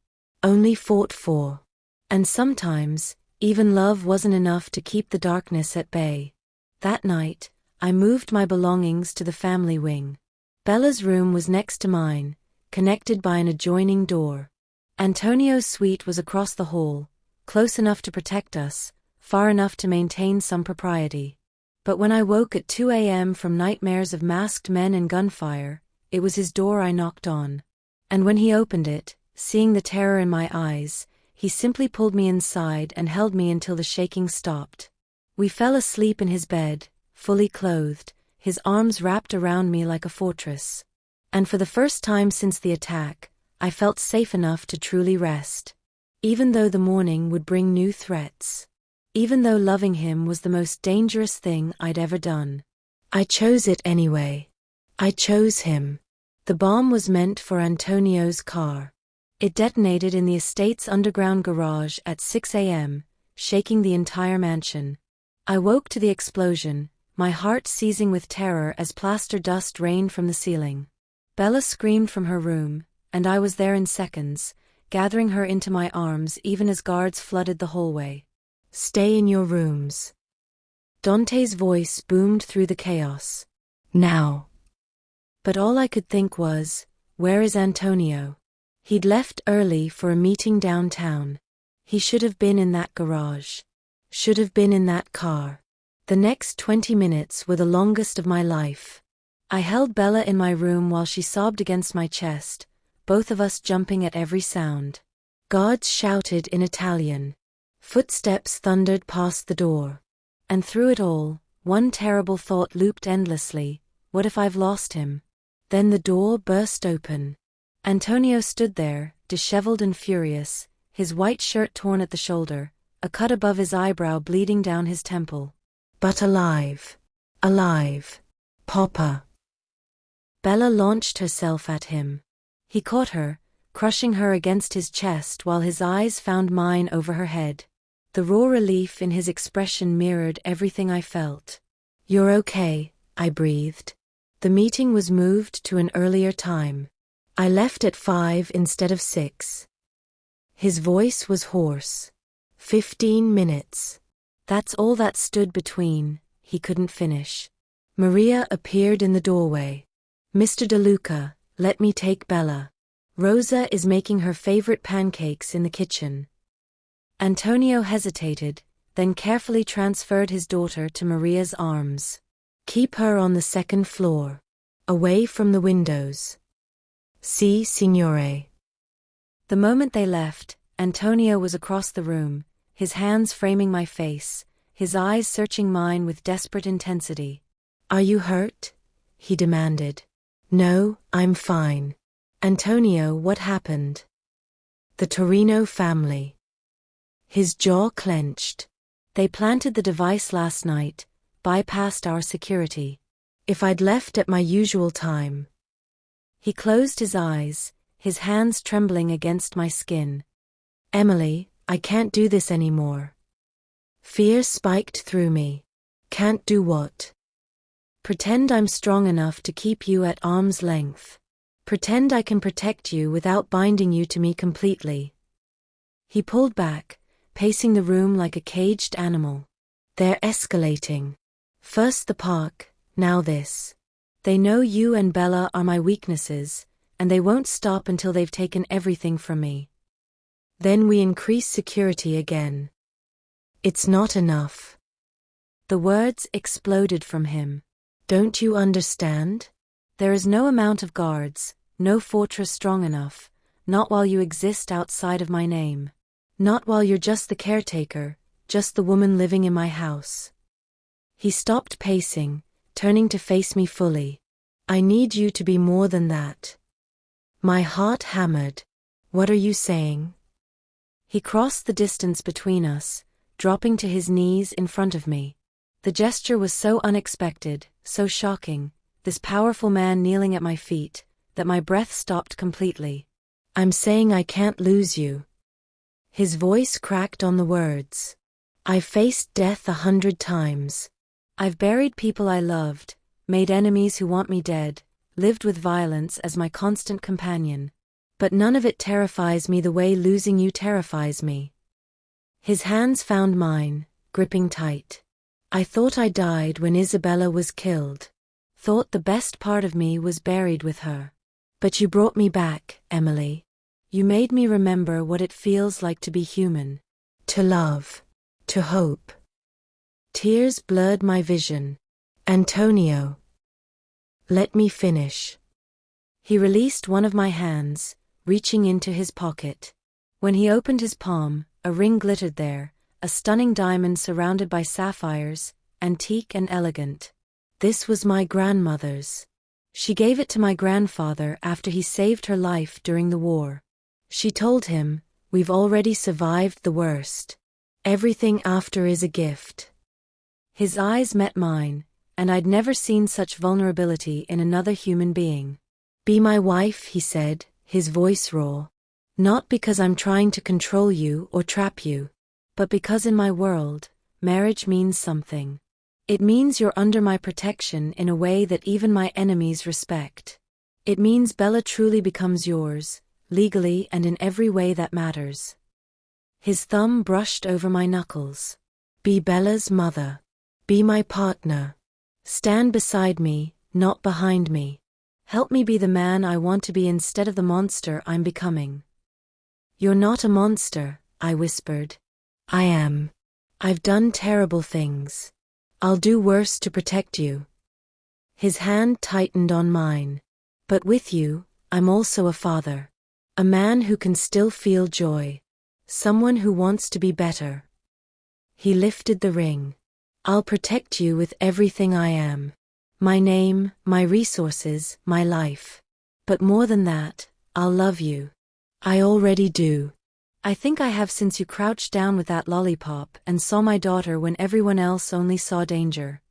Only fought for. And sometimes, even love wasn't enough to keep the darkness at bay. That night, I moved my belongings to the family wing. Bella's room was next to mine, connected by an adjoining door. Antonio's suite was across the hall, close enough to protect us, far enough to maintain some propriety. But when I woke at 2 a.m. from nightmares of masked men and gunfire, it was his door I knocked on. And when he opened it, seeing the terror in my eyes, he simply pulled me inside and held me until the shaking stopped. We fell asleep in his bed, fully clothed, his arms wrapped around me like a fortress. And for the first time since the attack, I felt safe enough to truly rest. Even though the morning would bring new threats. Even though loving him was the most dangerous thing I'd ever done. I chose it anyway. I chose him. The bomb was meant for Antonio's car. It detonated in the estate's underground garage at 6 a.m., shaking the entire mansion. I woke to the explosion, my heart seizing with terror as plaster dust rained from the ceiling. Bella screamed from her room, and I was there in seconds, gathering her into my arms even as guards flooded the hallway. "Stay in your rooms." Dante's voice boomed through the chaos. "Now." But all I could think was, where is Antonio? He'd left early for a meeting downtown. He should have been in that garage. Should have been in that car. The next 20 minutes were the longest of my life. I held Bella in my room while she sobbed against my chest, both of us jumping at every sound. Guards shouted in Italian. Footsteps thundered past the door. And through it all, one terrible thought looped endlessly: what if I've lost him? Then the door burst open. Antonio stood there, disheveled and furious, his white shirt torn at the shoulder, a cut above his eyebrow bleeding down his temple. But alive. Alive. Papa. Bella launched herself at him. He caught her, crushing her against his chest while his eyes found mine over her head. The raw relief in his expression mirrored everything I felt. "You're okay," I breathed. The meeting was moved to an earlier time. I left at 5 instead of 6. His voice was hoarse. 15 minutes. That's all that stood between. He couldn't finish. Maria appeared in the doorway. "Mr. DeLuca, let me take Bella. Rosa is making her favorite pancakes in the kitchen." Antonio hesitated, then carefully transferred his daughter to Maria's arms. "Keep her on the second floor. Away from the windows." "Si, signore." The moment they left, Antonio was across the room, his hands framing my face, his eyes searching mine with desperate intensity. "Are you hurt?" he demanded. "No, I'm fine." "Antonio, what happened?" "The Torino family." His jaw clenched. "They planted the device last night, bypassed our security. If I'd left at my usual time." He closed his eyes, his hands trembling against my skin. "Emily, I can't do this anymore." Fear spiked through me. "Can't do what?" "Pretend I'm strong enough to keep you at arm's length. Pretend I can protect you without binding you to me completely." He pulled back, pacing the room like a caged animal. "They're escalating. First the park, now this. They know you and Bella are my weaknesses, and they won't stop until they've taken everything from me. Then we increase security again." "It's not enough." The words exploded from him. "Don't you understand? There is no amount of guards, no fortress strong enough, not while you exist outside of my name. Not while you're just the caretaker, just the woman living in my house. He stopped pacing, turning to face me fully. I need you to be more than that. My heart hammered. What are you saying? He crossed the distance between us, dropping to his knees in front of me. The gesture was so unexpected, so shocking, this powerful man kneeling at my feet, that my breath stopped completely. I'm saying I can't lose you. His voice cracked on the words. I've faced death 100 times. I've buried people I loved, made enemies who want me dead, lived with violence as my constant companion. But none of it terrifies me the way losing you terrifies me. His hands found mine, gripping tight. I thought I died when Isabella was killed. Thought the best part of me was buried with her. But you brought me back, Emily. You made me remember what it feels like to be human. To love. To hope. Tears blurred my vision. Antonio. Let me finish. He released one of my hands, reaching into his pocket. When he opened his palm, a ring glittered there, a stunning diamond surrounded by sapphires, antique and elegant. This was my grandmother's. She gave it to my grandfather after he saved her life during the war. She told him, "We've already survived the worst. Everything after is a gift." His eyes met mine, and I'd never seen such vulnerability in another human being. "Be my wife," he said, his voice raw. "Not because I'm trying to control you or trap you, but because in my world, marriage means something. It means you're under my protection in a way that even my enemies respect. It means Bella truly becomes yours, legally and in every way that matters." His thumb brushed over my knuckles. "Be Bella's mother. Be my partner. Stand beside me, not behind me. Help me be the man I want to be instead of the monster I'm becoming." "You're not a monster," I whispered. "I am. I've done terrible things. I'll do worse to protect you." His hand tightened on mine. "But with you, I'm also a father. A man who can still feel joy. Someone who wants to be better." He lifted the ring. "I'll protect you with everything I am. My name, my resources, my life. But more than that, I'll love you. I already do. I think I have since you crouched down with that lollipop and saw my daughter when everyone else only saw danger."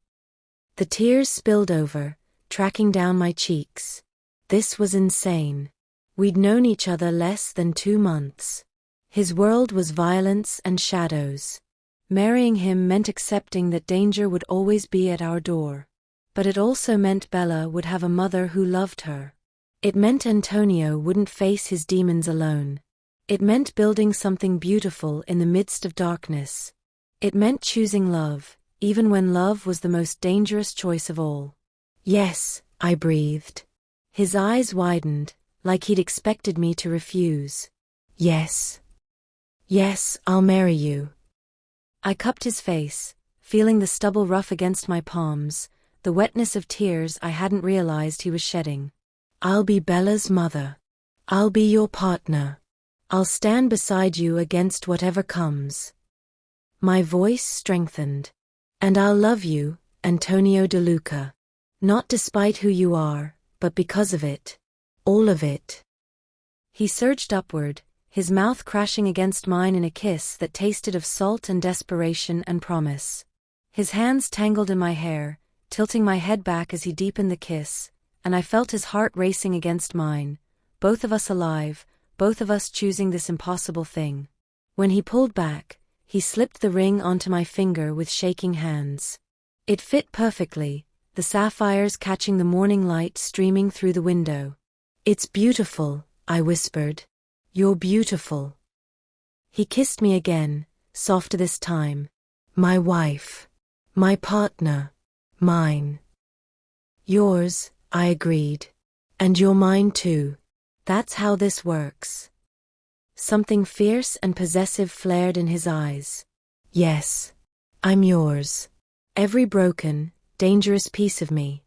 The tears spilled over, tracking down my cheeks. This was insane. We'd known each other less than 2 months. His world was violence and shadows. Marrying him meant accepting that danger would always be at our door. But it also meant Bella would have a mother who loved her. It meant Antonio wouldn't face his demons alone. It meant building something beautiful in the midst of darkness. It meant choosing love, even when love was the most dangerous choice of all. "Yes," I breathed. His eyes widened, like he'd expected me to refuse. "Yes. Yes, I'll marry you." I cupped his face, feeling the stubble rough against my palms, the wetness of tears I hadn't realized he was shedding. "I'll be Bella's mother. I'll be your partner. I'll stand beside you against whatever comes." My voice strengthened. "And I'll love you, Antonio De Luca. Not despite who you are, but because of it. All of it." He surged upward, his mouth crashing against mine in a kiss that tasted of salt and desperation and promise. His hands tangled in my hair, tilting my head back as he deepened the kiss, and I felt his heart racing against mine, both of us alive, both of us choosing this impossible thing. When he pulled back, he slipped the ring onto my finger with shaking hands. It fit perfectly, the sapphires catching the morning light streaming through the window. "It's beautiful," I whispered. "You're beautiful." He kissed me again, softer this time. "My wife. My partner. Mine." "Yours," I agreed. "And you're mine too. That's how this works." Something fierce and possessive flared in his eyes. "Yes. I'm yours. Every broken, dangerous piece of me."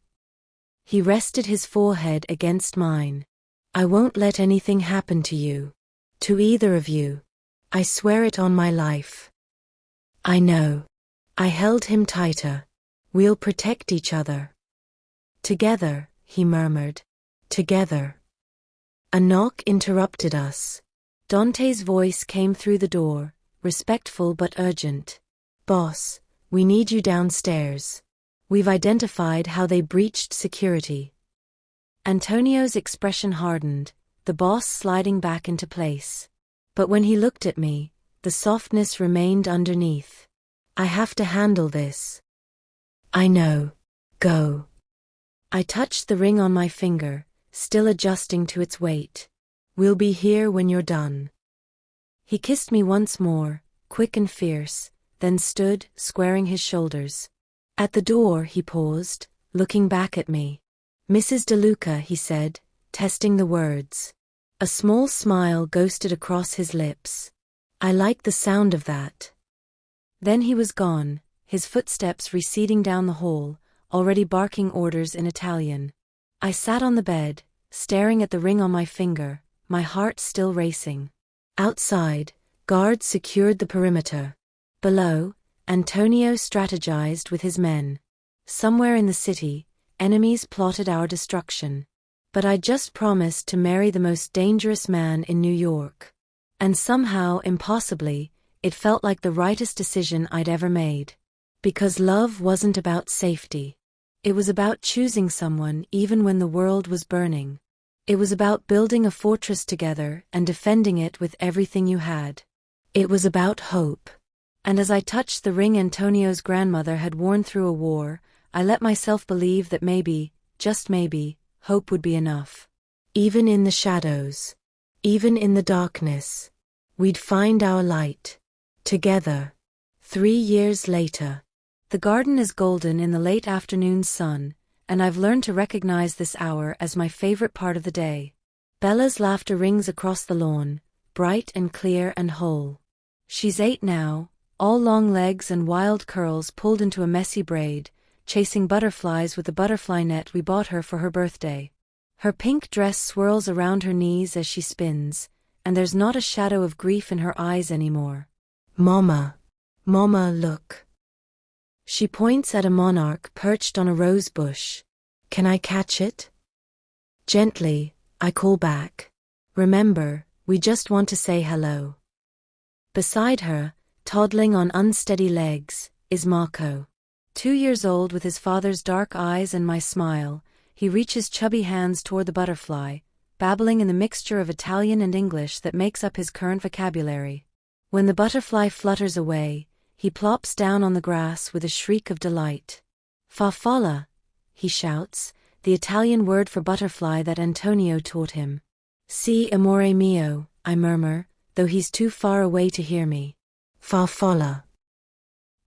He rested his forehead against mine. I won't let anything happen to you. To either of you. I swear it on my life. I know. I held him tighter. We'll protect each other. Together, he murmured. Together. A knock interrupted us. Dante's voice came through the door, respectful but urgent. Boss, we need you downstairs. We've identified how they breached security. Antonio's expression hardened, the boss sliding back into place. But when he looked at me, the softness remained underneath. I have to handle this. I know. Go. I touched the ring on my finger, still adjusting to its weight. We'll be here when you're done. He kissed me once more, quick and fierce, then stood, squaring his shoulders. At the door he paused, looking back at me. Mrs. DeLuca, he said, testing the words. A small smile ghosted across his lips. I liked the sound of that. Then he was gone, his footsteps receding down the hall, already barking orders in Italian. I sat on the bed, staring at the ring on my finger, my heart still racing. Outside, guards secured the perimeter. Below, Antonio strategized with his men. Somewhere in the city, enemies plotted our destruction. But I just promised to marry the most dangerous man in New York. And somehow, impossibly, it felt like the rightest decision I'd ever made. Because love wasn't about safety. It was about choosing someone even when the world was burning. It was about building a fortress together and defending it with everything you had. It was about hope. And as I touched the ring Antonio's grandmother had worn through a war, I let myself believe that maybe, just maybe, hope would be enough. Even in the shadows. Even in the darkness. We'd find our light. Together. 3 years later. The garden is golden in the late afternoon sun, and I've learned to recognize this hour as my favorite part of the day. Bella's laughter rings across the lawn, bright and clear and whole. She's 8 now, all long legs and wild curls pulled into a messy braid, chasing butterflies with the butterfly net we bought her for her birthday. Her pink dress swirls around her knees as she spins, and there's not a shadow of grief in her eyes anymore. Mama. Mama, look. She points at a monarch perched on a rose bush. Can I catch it? Gently, I call back. Remember, we just want to say hello. Beside her, toddling on unsteady legs, is Marco. 2 years old with his father's dark eyes and my smile, he reaches chubby hands toward the butterfly, babbling in the mixture of Italian and English that makes up his current vocabulary. When the butterfly flutters away, he plops down on the grass with a shriek of delight. Farfalla, he shouts, the Italian word for butterfly that Antonio taught him. Si, amore mio, I murmur, though he's too far away to hear me. Farfalla.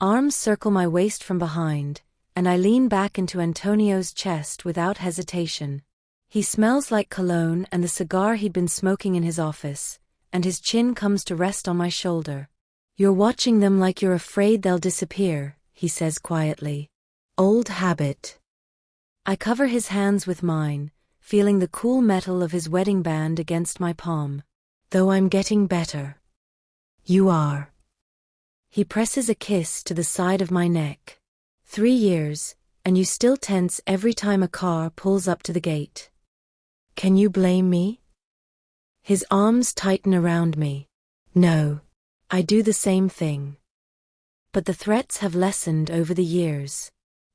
Arms circle my waist from behind, and I lean back into Antonio's chest without hesitation. He smells like cologne and the cigar he'd been smoking in his office, and his chin comes to rest on my shoulder. You're watching them like you're afraid they'll disappear, he says quietly. Old habit. I cover his hands with mine, feeling the cool metal of his wedding band against my palm. Though I'm getting better. You are. He presses a kiss to the side of my neck. 3 years, and you still tense every time a car pulls up to the gate. Can you blame me? His arms tighten around me. No. I do the same thing. But the threats have lessened over the years.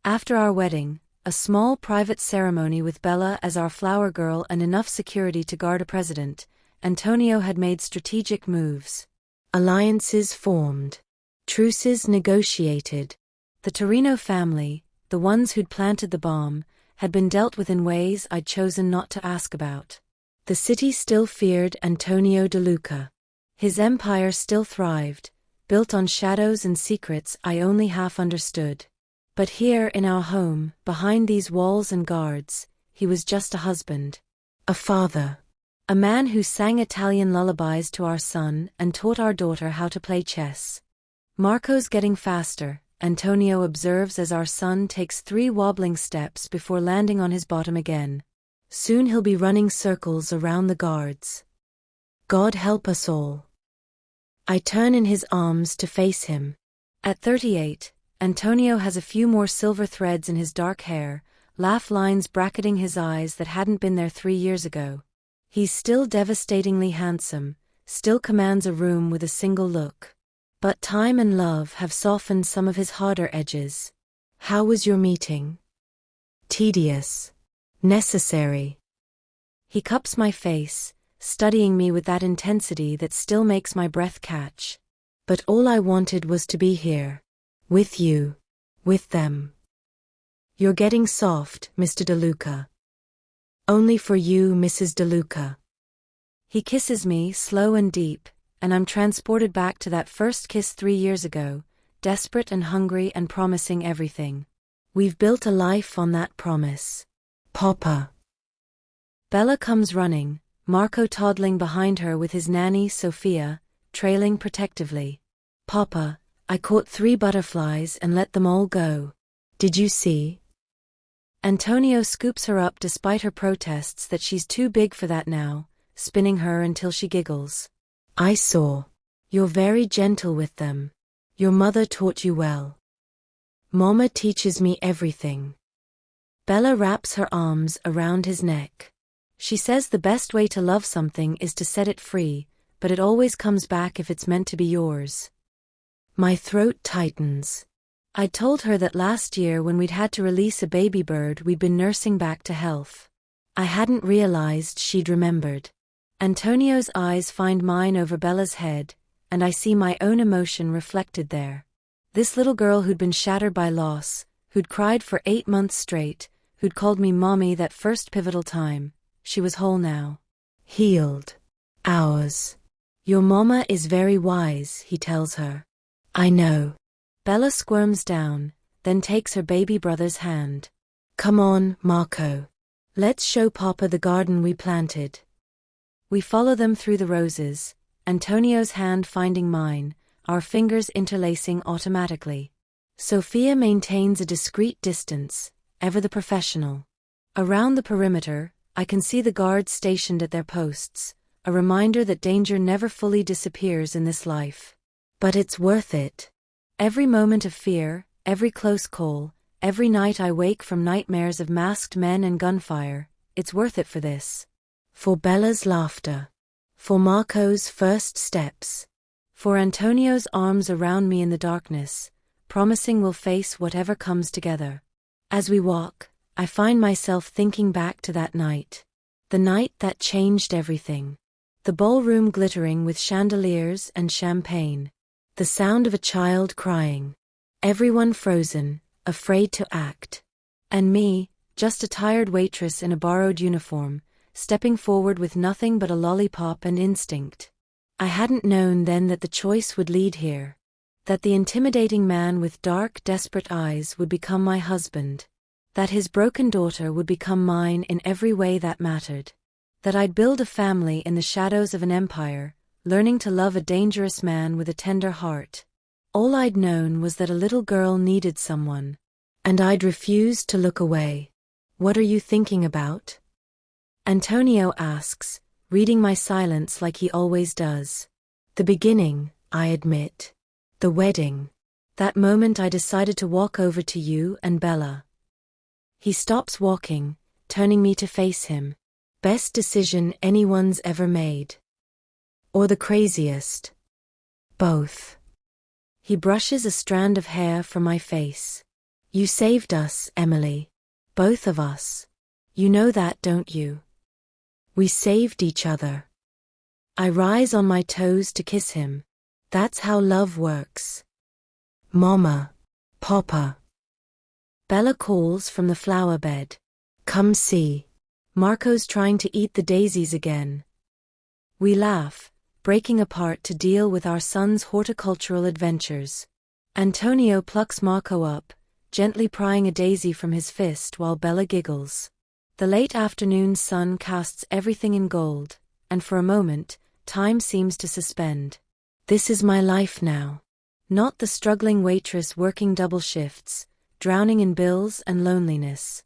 After our wedding, a small private ceremony with Bella as our flower girl and enough security to guard a president, Antonio had made strategic moves. Alliances formed. Truces negotiated. The Torino family, the ones who'd planted the bomb, had been dealt with in ways I'd chosen not to ask about. The city still feared Antonio DeLuca. His empire still thrived, built on shadows and secrets I only half understood. But here in our home, behind these walls and guards, he was just a husband. A father. A man who sang Italian lullabies to our son and taught our daughter how to play chess. Marco's getting faster, Antonio observes as our son takes 3 wobbling steps before landing on his bottom again. Soon he'll be running circles around the guards. God help us all. I turn in his arms to face him. At 38, Antonio has a few more silver threads in his dark hair, laugh lines bracketing his eyes that hadn't been there 3 years ago. He's still devastatingly handsome, still commands a room with a single look. But time and love have softened some of his harder edges. How was your meeting? Tedious. Necessary. He cups my face, studying me with that intensity that still makes my breath catch. But all I wanted was to be here. With you. With them. You're getting soft, Mr. DeLuca. Only for you, Mrs. DeLuca. He kisses me, slow and deep, and I'm transported back to that first kiss 3 years ago, desperate and hungry and promising everything. We've built a life on that promise. Papa. Bella comes running, Marco toddling behind her with his nanny, Sophia, trailing protectively. Papa, I caught 3 butterflies and let them all go. Did you see? Antonio scoops her up despite her protests that she's too big for that now, spinning her until she giggles. I saw. You're very gentle with them. Your mother taught you well. Mama teaches me everything. Bella wraps her arms around his neck. She says the best way to love something is to set it free, but it always comes back if it's meant to be yours. My throat tightens. I'd told her that last year when we'd had to release a baby bird we'd been nursing back to health. I hadn't realized she'd remembered. Antonio's eyes find mine over Bella's head, and I see my own emotion reflected there. This little girl who'd been shattered by loss, who'd cried for 8 months straight, who'd called me mommy that first pivotal time, she was whole now. Healed. Ours. Your mama is very wise, he tells her. I know. Bella squirms down, then takes her baby brother's hand. Come on, Marco. Let's show Papa the garden we planted. We follow them through the roses, Antonio's hand finding mine, our fingers interlacing automatically. Sophia maintains a discreet distance, ever the professional. Around the perimeter, I can see the guards stationed at their posts, a reminder that danger never fully disappears in this life. But it's worth it. Every moment of fear, every close call, every night I wake from nightmares of masked men and gunfire, it's worth it for this. For Bella's laughter. For Marco's first steps. For Antonio's arms around me in the darkness, promising we'll face whatever comes together. As we walk, I find myself thinking back to that night. The night that changed everything. The ballroom glittering with chandeliers and champagne. The sound of a child crying. Everyone frozen, afraid to act. And me, just a tired waitress in a borrowed uniform, stepping forward with nothing but a lollipop and instinct. I hadn't known then that the choice would lead here. That the intimidating man with dark, desperate eyes would become my husband. That his broken daughter would become mine in every way that mattered. That I'd build a family in the shadows of an empire, learning to love a dangerous man with a tender heart. All I'd known was that a little girl needed someone. And I'd refused to look away. What are you thinking about? Antonio asks, reading my silence like he always does. The beginning, I admit. The wedding. That moment I decided to walk over to you and Bella. He stops walking, turning me to face him. Best decision anyone's ever made. Or the craziest? Both. He brushes a strand of hair from my face. You saved us, Emily. Both of us. You know that, don't you? We saved each other. I rise on my toes to kiss him. That's how love works. Mama. Papa. Bella calls from the flower bed. Come see. Marco's trying to eat the daisies again. We laugh, breaking apart to deal with our son's horticultural adventures. Antonio plucks Marco up, gently prying a daisy from his fist while Bella giggles. The late afternoon sun casts everything in gold, and for a moment, time seems to suspend. This is my life now. Not the struggling waitress working double shifts, drowning in bills and loneliness.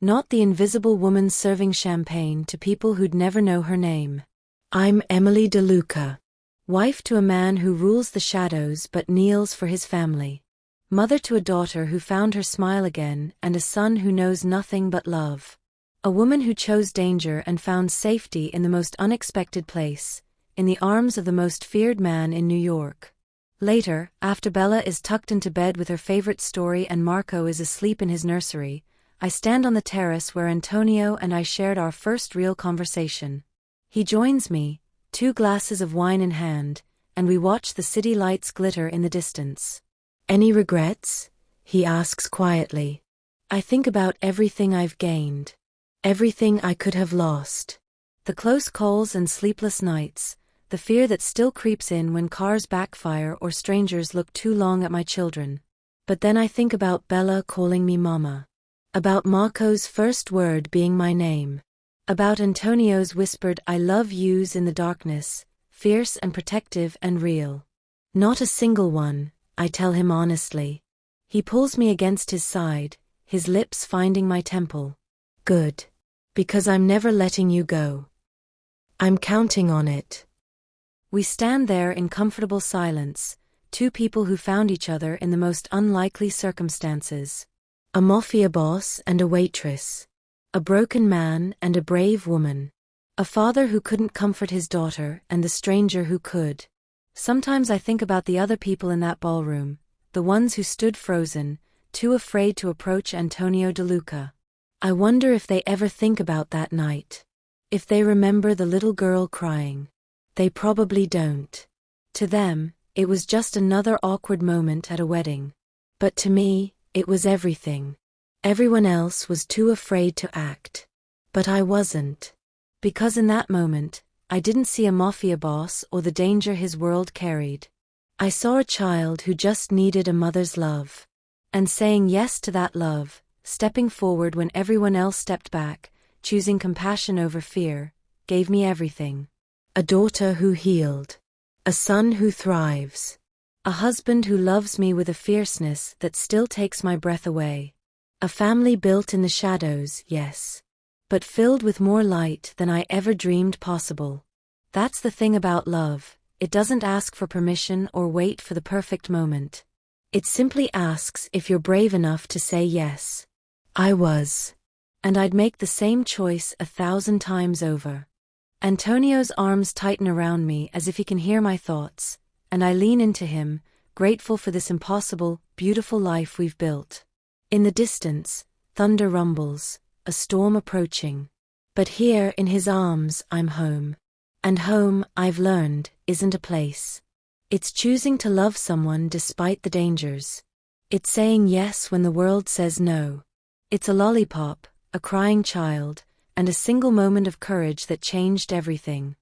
Not the invisible woman serving champagne to people who'd never know her name. I'm Emily DeLuca, wife to a man who rules the shadows but kneels for his family. Mother to a daughter who found her smile again and a son who knows nothing but love. A woman who chose danger and found safety in the most unexpected place, in the arms of the most feared man in New York. Later, after Bella is tucked into bed with her favorite story and Marco is asleep in his nursery, I stand on the terrace where Antonio and I shared our first real conversation. He joins me, 2 glasses of wine in hand, and we watch the city lights glitter in the distance. Any regrets? He asks quietly. I think about everything I've gained. Everything I could have lost. The close calls and sleepless nights, the fear that still creeps in when cars backfire or strangers look too long at my children. But then I think about Bella calling me mama. About Marco's first word being my name. About Antonio's whispered I love yous in the darkness, fierce and protective and real. Not a single one, I tell him honestly. He pulls me against his side, his lips finding my temple. Good. Because I'm never letting you go. I'm counting on it. We stand there in comfortable silence, 2 people who found each other in the most unlikely circumstances. A mafia boss and a waitress. A broken man and a brave woman. A father who couldn't comfort his daughter and the stranger who could. Sometimes I think about the other people in that ballroom, the ones who stood frozen, too afraid to approach Antonio DeLuca. I wonder if they ever think about that night. If they remember the little girl crying. They probably don't. To them, it was just another awkward moment at a wedding. But to me, it was everything. Everyone else was too afraid to act. But I wasn't. Because in that moment, I didn't see a mafia boss or the danger his world carried. I saw a child who just needed a mother's love. And saying yes to that love, stepping forward when everyone else stepped back, choosing compassion over fear, gave me everything. A daughter who healed. A son who thrives. A husband who loves me with a fierceness that still takes my breath away. A family built in the shadows, yes. But filled with more light than I ever dreamed possible. That's the thing about love, it doesn't ask for permission or wait for the perfect moment. It simply asks if you're brave enough to say yes. I was. And I'd make the same choice 1,000 times over. Antonio's arms tighten around me as if he can hear my thoughts, and I lean into him, grateful for this impossible, beautiful life we've built. In the distance, thunder rumbles, a storm approaching. But here in his arms I'm home. And home, I've learned, isn't a place. It's choosing to love someone despite the dangers. It's saying yes when the world says no. It's a lollipop, a crying child, and a single moment of courage that changed everything.